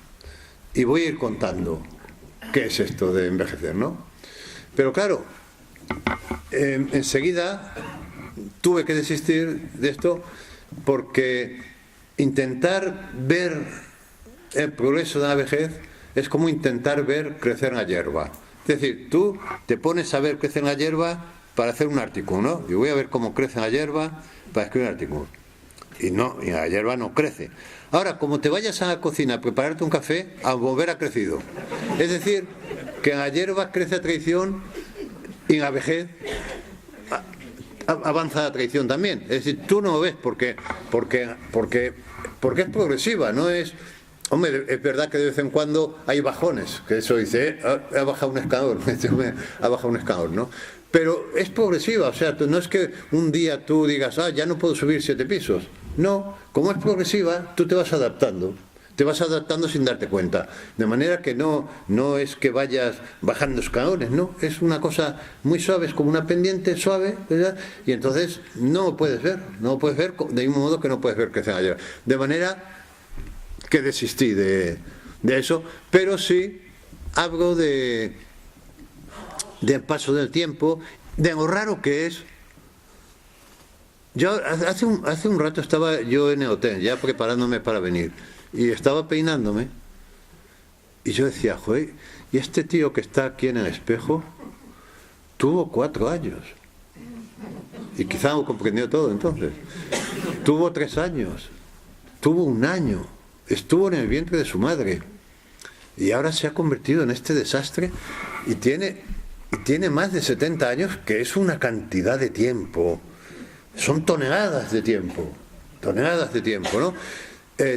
Y voy a ir contando qué es esto de envejecer, ¿no? Pero claro, enseguida tuve que desistir de esto, porque intentar ver el progreso de la vejez es como intentar ver crecer la hierba. Es decir, tú te pones a ver crecer la hierba para hacer un artículo, ¿no? Y voy a ver cómo crece la hierba para escribir un artículo. Y la hierba no crece. Ahora, como te vayas a la cocina a prepararte un café, a volver ha crecido. Es decir, que la hierba crece a traición y en la vejez avanza la traición también. Es decir, tú no lo ves porque es progresiva, no es... Hombre, es verdad que de vez en cuando hay bajones, que eso dice, ha bajado un escalón, ha bajado un escalón, ¿no? Pero es progresiva, o sea, no es que un día tú digas, ya no puedo subir 7 pisos. No, como es progresiva, tú te vas adaptando sin darte cuenta. De manera que no es que vayas bajando escalones, no, es una cosa muy suave, es como una pendiente suave, ¿verdad? Y entonces no lo puedes ver de mismo modo que no puedes ver crecer la hierba. De manera que desistí de eso, pero sí hablo del paso del tiempo, de lo raro que es. Yo hace un rato estaba yo en el hotel, ya preparándome para venir, y estaba peinándome, y yo decía, joder, y este tío que está aquí en el espejo tuvo 4 años, y quizá lo comprendió todo entonces, tuvo 3 años, tuvo 1 año, estuvo en el vientre de su madre, y ahora se ha convertido en este desastre, y tiene más de 70 años, que es una cantidad de tiempo. Son toneladas de tiempo, ¿no?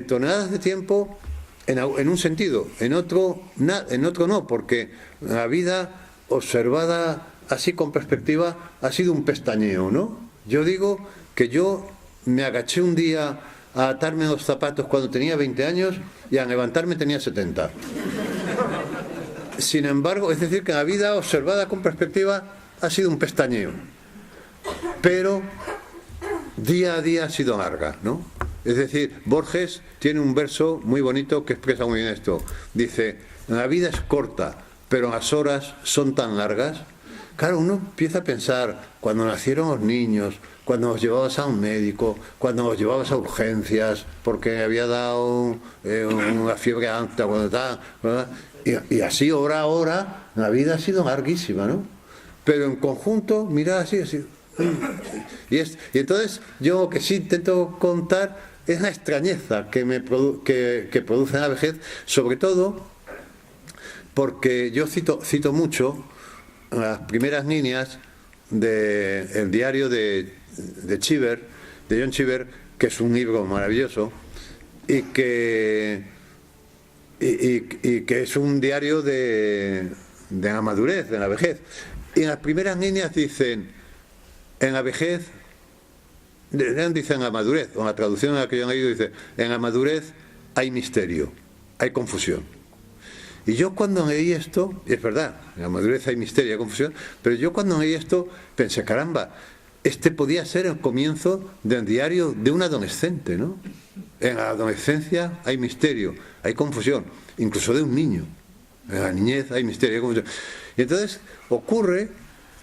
Toneladas de tiempo en un sentido, en otro no, porque la vida observada así con perspectiva ha sido un pestañeo, ¿no? Yo digo que yo me agaché un día a atarme los zapatos cuando tenía 20 años y a levantarme tenía 70. Sin embargo, es decir, que la vida observada con perspectiva ha sido un pestañeo, pero día a día ha sido larga, ¿no? Es decir, Borges tiene un verso muy bonito que expresa muy bien esto. Dice, la vida es corta, pero las horas son tan largas. Claro, uno empieza a pensar, cuando nacieron los niños, cuando los llevabas a un médico, cuando los llevabas a urgencias, porque había dado una fiebre alta, cuando tal, ¿verdad? Y así hora a hora, la vida ha sido larguísima, ¿no? pero en conjunto, mirad así. Y entonces yo que sí intento contar es la extrañeza que produce la vejez, sobre todo porque yo cito mucho las primeras líneas del diario de John Cheever, que es un libro maravilloso y que es un diario de la madurez, de la vejez. Y en las primeras líneas dicen, en la vejez, dicen la madurez, o en la traducción en la que yo he leído dice, en la madurez hay misterio, hay confusión. Y yo cuando leí esto, y es verdad, en la madurez hay misterio, hay confusión, pero yo cuando leí esto pensé, caramba, este podía ser el comienzo del diario de un adolescente, ¿no? En la adolescencia hay misterio, hay confusión, incluso de un niño. En la niñez hay misterio, hay confusión. Y entonces ocurre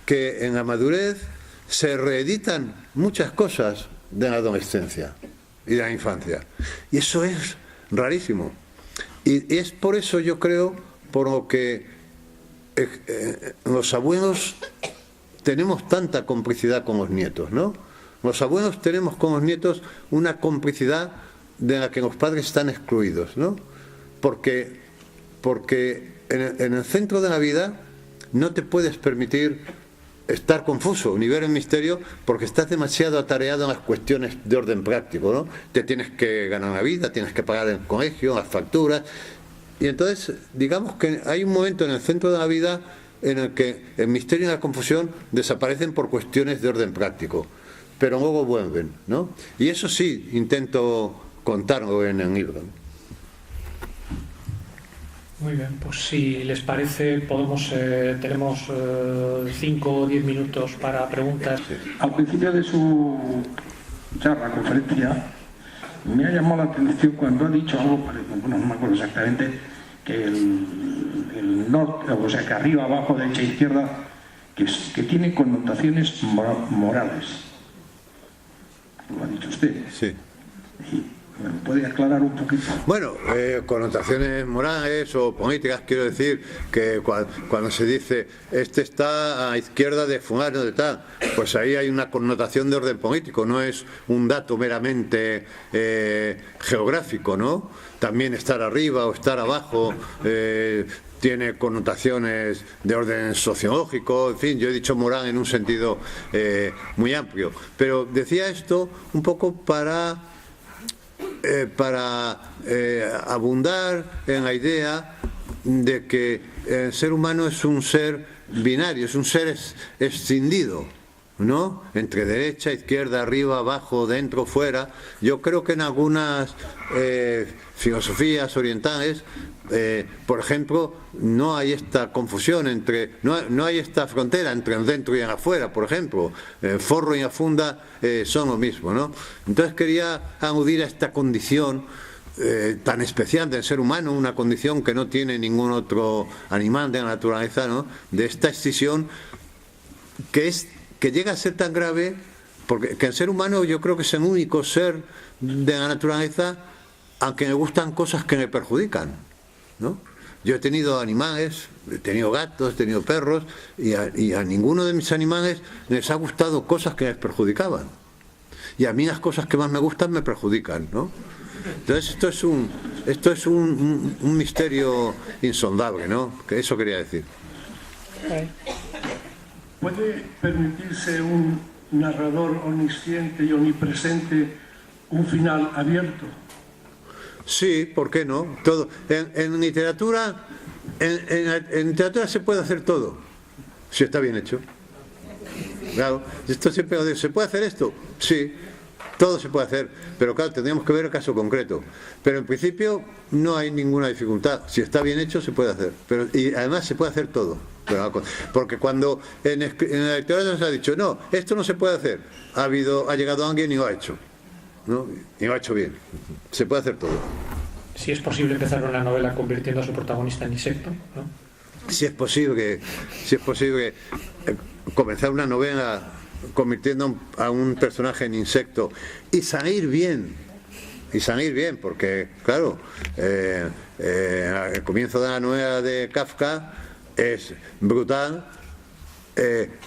que en la madurez se reeditan muchas cosas de la adolescencia y de la infancia. Y eso es rarísimo. Y es por eso, yo creo, por lo que los abuelos tenemos tanta complicidad con los nietos, ¿no? Los abuelos tenemos con los nietos una complicidad de la que los padres están excluidos, ¿no? Porque en el centro de la vida no te puedes permitir estar confuso ni ver el misterio, porque estás demasiado atareado en las cuestiones de orden práctico, ¿no? Te tienes que ganar la vida, tienes que pagar el colegio, las facturas, y entonces digamos que hay un momento en el centro de la vida en el que el misterio y la confusión desaparecen por cuestiones de orden práctico, pero luego vuelven, ¿no? Y eso sí intento contarlo en el libro. Muy bien, pues si les parece, tenemos 5 o 10 minutos para preguntas. Al principio de su charla, conferencia, me ha llamado la atención cuando ha dicho algo, bueno, no me acuerdo exactamente, que el norte, o sea, que arriba, abajo, derecha, izquierda, que tiene connotaciones morales. Lo ha dicho usted. Sí. ¿Me lo puede aclarar un poquito? Bueno, connotaciones morales o políticas, quiero decir que cuando se dice este está a izquierda de fulano de tal, pues ahí hay una connotación de orden político, no es un dato meramente geográfico, ¿no? También estar arriba o estar abajo tiene connotaciones de orden sociológico, en fin, yo he dicho moral en un sentido muy amplio, pero decía esto un poco para abundar en la idea de que el ser humano es un ser binario, es un ser escindido, ¿no? Entre derecha, izquierda, arriba, abajo, dentro, fuera. Yo creo que en algunas filosofías orientales, por ejemplo, no hay esta confusión no hay esta frontera entre el dentro y el afuera, por ejemplo. Forro y la funda son lo mismo, ¿no? Entonces quería aludir a esta condición tan especial del ser humano, una condición que no tiene ningún otro animal de la naturaleza, ¿no? De esta escisión que llega a ser tan grave, porque el ser humano yo creo que es el único ser de la naturaleza al que le gustan cosas que le perjudican, ¿no? Yo he tenido animales, he tenido gatos, he tenido perros, y a ninguno de mis animales les ha gustado cosas que les perjudicaban. Y a mí las cosas que más me gustan me perjudican, ¿no? Entonces esto es un misterio insondable, ¿no? Que eso quería decir. ¿Puede permitirse un narrador omnisciente y omnipresente un final abierto? Sí, ¿por qué no? Todo. En literatura, en literatura se puede hacer todo, si está bien hecho. Claro, esto siempre ¿se puede hacer esto? Sí, todo se puede hacer, pero claro, tendríamos que ver el caso concreto. Pero en principio no hay ninguna dificultad. Si está bien hecho, se puede hacer. Y además se puede hacer todo. Porque cuando en la literatura se ha dicho, no, esto no se puede hacer, ha llegado alguien y lo ha hecho, ¿no? Y lo ha hecho bien. Se puede hacer todo. Si es posible empezar una novela convirtiendo a su protagonista en insecto, ¿no? Si es posible comenzar una novela convirtiendo a un personaje en insecto y salir bien, porque claro, el comienzo de la novela de Kafka es brutal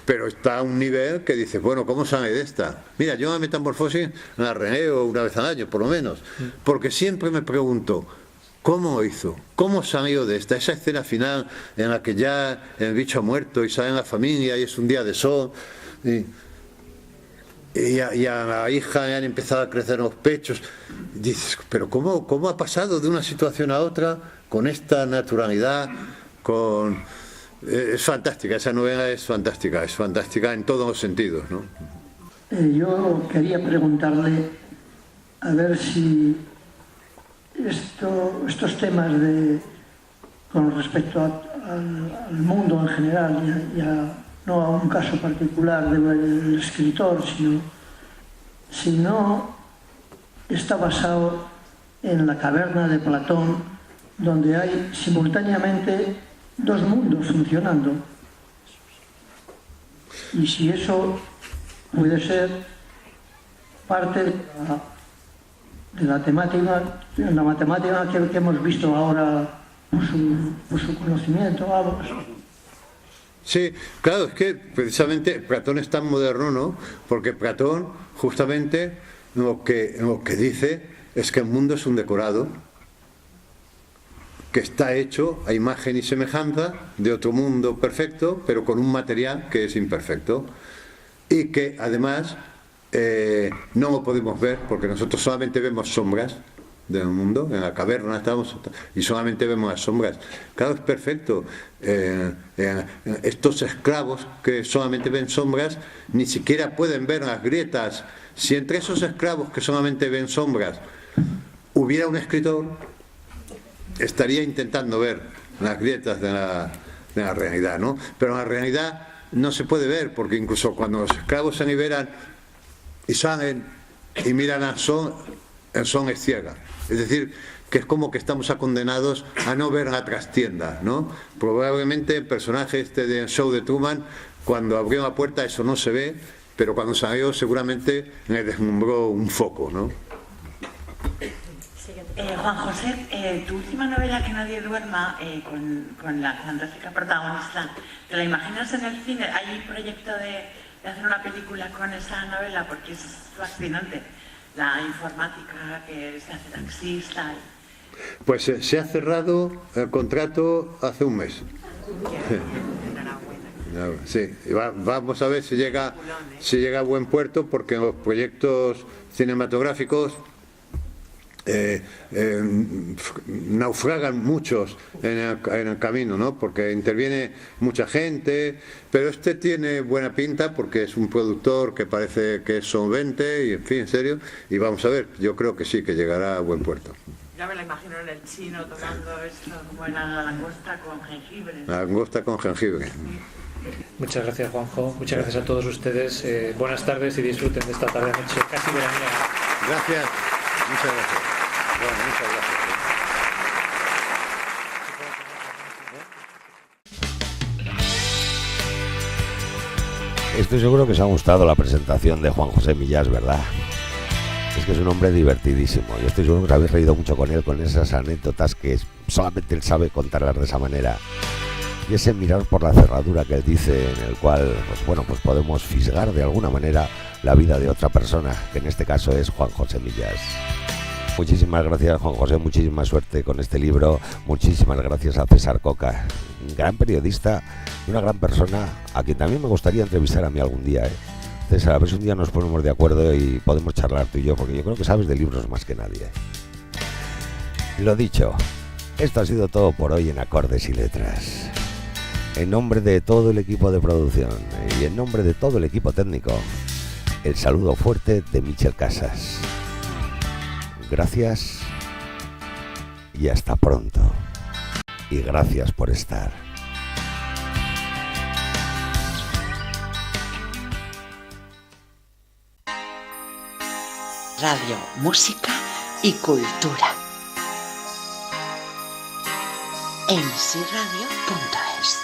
pero está a un nivel que dices, bueno, ¿cómo sale de esta? Mira, yo a Metamorfosis la reneo una vez al año, por lo menos, porque siempre me pregunto, ¿cómo hizo? ¿Cómo salió de esta? Esa escena final en la que ya el bicho ha muerto y sale en la familia y es un día de sol y a la hija le han empezado a crecer los pechos. Y dices, pero ¿cómo ha pasado de una situación a otra con esta naturalidad, es fantástica, esa novela es fantástica en todos los sentidos, ¿no? Yo quería preguntarle a ver si estos temas con respecto al mundo en general, no a un caso particular del escritor, si no está basado en la caverna de Platón, donde hay simultáneamente dos mundos funcionando. Y si eso puede ser parte de la temática, la matemática que hemos visto ahora por su conocimiento, vamos. Sí, claro, es que precisamente Platón es tan moderno, ¿no? Porque Platón justamente lo que dice es que el mundo es un decorado que está hecho a imagen y semejanza de otro mundo perfecto, pero con un material que es imperfecto y que además no lo podemos ver porque nosotros solamente vemos sombras del mundo, en la caverna estamos y solamente vemos las sombras. Claro, es perfecto. Estos esclavos que solamente ven sombras ni siquiera pueden ver las grietas. Si entre esos esclavos que solamente ven sombras hubiera un escritor, estaría intentando ver las grietas de la realidad, ¿no? Pero la realidad no se puede ver porque incluso cuando los esclavos se liberan y salen y miran al sol, el sol es ciega. Es decir, que es como que estamos condenados a no ver la trastienda, ¿no? Probablemente el personaje del show de Truman, cuando abrió la puerta eso no se ve, pero cuando salió seguramente le deslumbró un foco, ¿no? Juan José, tu última novela, Que nadie duerma, con la fantástica protagonista, ¿te la imaginas en el cine? ¿Hay proyecto de hacer una película con esa novela? Porque es fascinante, la informática, que se hace taxista. Pues se ha cerrado el contrato hace un mes. Sí, vamos a ver si llega a buen puerto, porque los proyectos cinematográficos naufragan muchos en el camino, ¿no? Porque interviene mucha gente, pero este tiene buena pinta porque es un productor que parece que es solvente y en fin, en serio, y vamos a ver, yo creo que sí, que llegará a buen puerto. Ya me la imagino en el chino tomando esto como en la langosta con jengibre. La langosta con jengibre. Muchas gracias, Juanjo. Muchas gracias a todos ustedes. Buenas tardes y disfruten de esta tarde-noche casi veraniega. Gracias. Muchas gracias. Bueno, muchas gracias. Estoy seguro que os ha gustado la presentación de Juan José Millás, ¿verdad? Es que es un hombre divertidísimo. Yo estoy seguro que os habéis reído mucho con él, con esas anécdotas que solamente él sabe contarlas de esa manera. Y ese mirar por la cerradura que él dice, en el cual, pues podemos fisgar de alguna manera la vida de otra persona, que en este caso es Juan José Millás. Muchísimas gracias, Juan José, muchísima suerte con este libro. Muchísimas gracias a César Coca, un gran periodista y una gran persona a quien también me gustaría entrevistar a mí algún día, ¿eh? César, a ver si un día nos ponemos de acuerdo y podemos charlar tú y yo, porque yo creo que sabes de libros más que nadie. Lo dicho, esto ha sido todo por hoy en Acordes y Letras. En nombre de todo el equipo de producción y en nombre de todo el equipo técnico, el saludo fuerte de Michel Casas. Gracias y hasta pronto. Y gracias por estar. Radio, música y cultura. En siradio.es.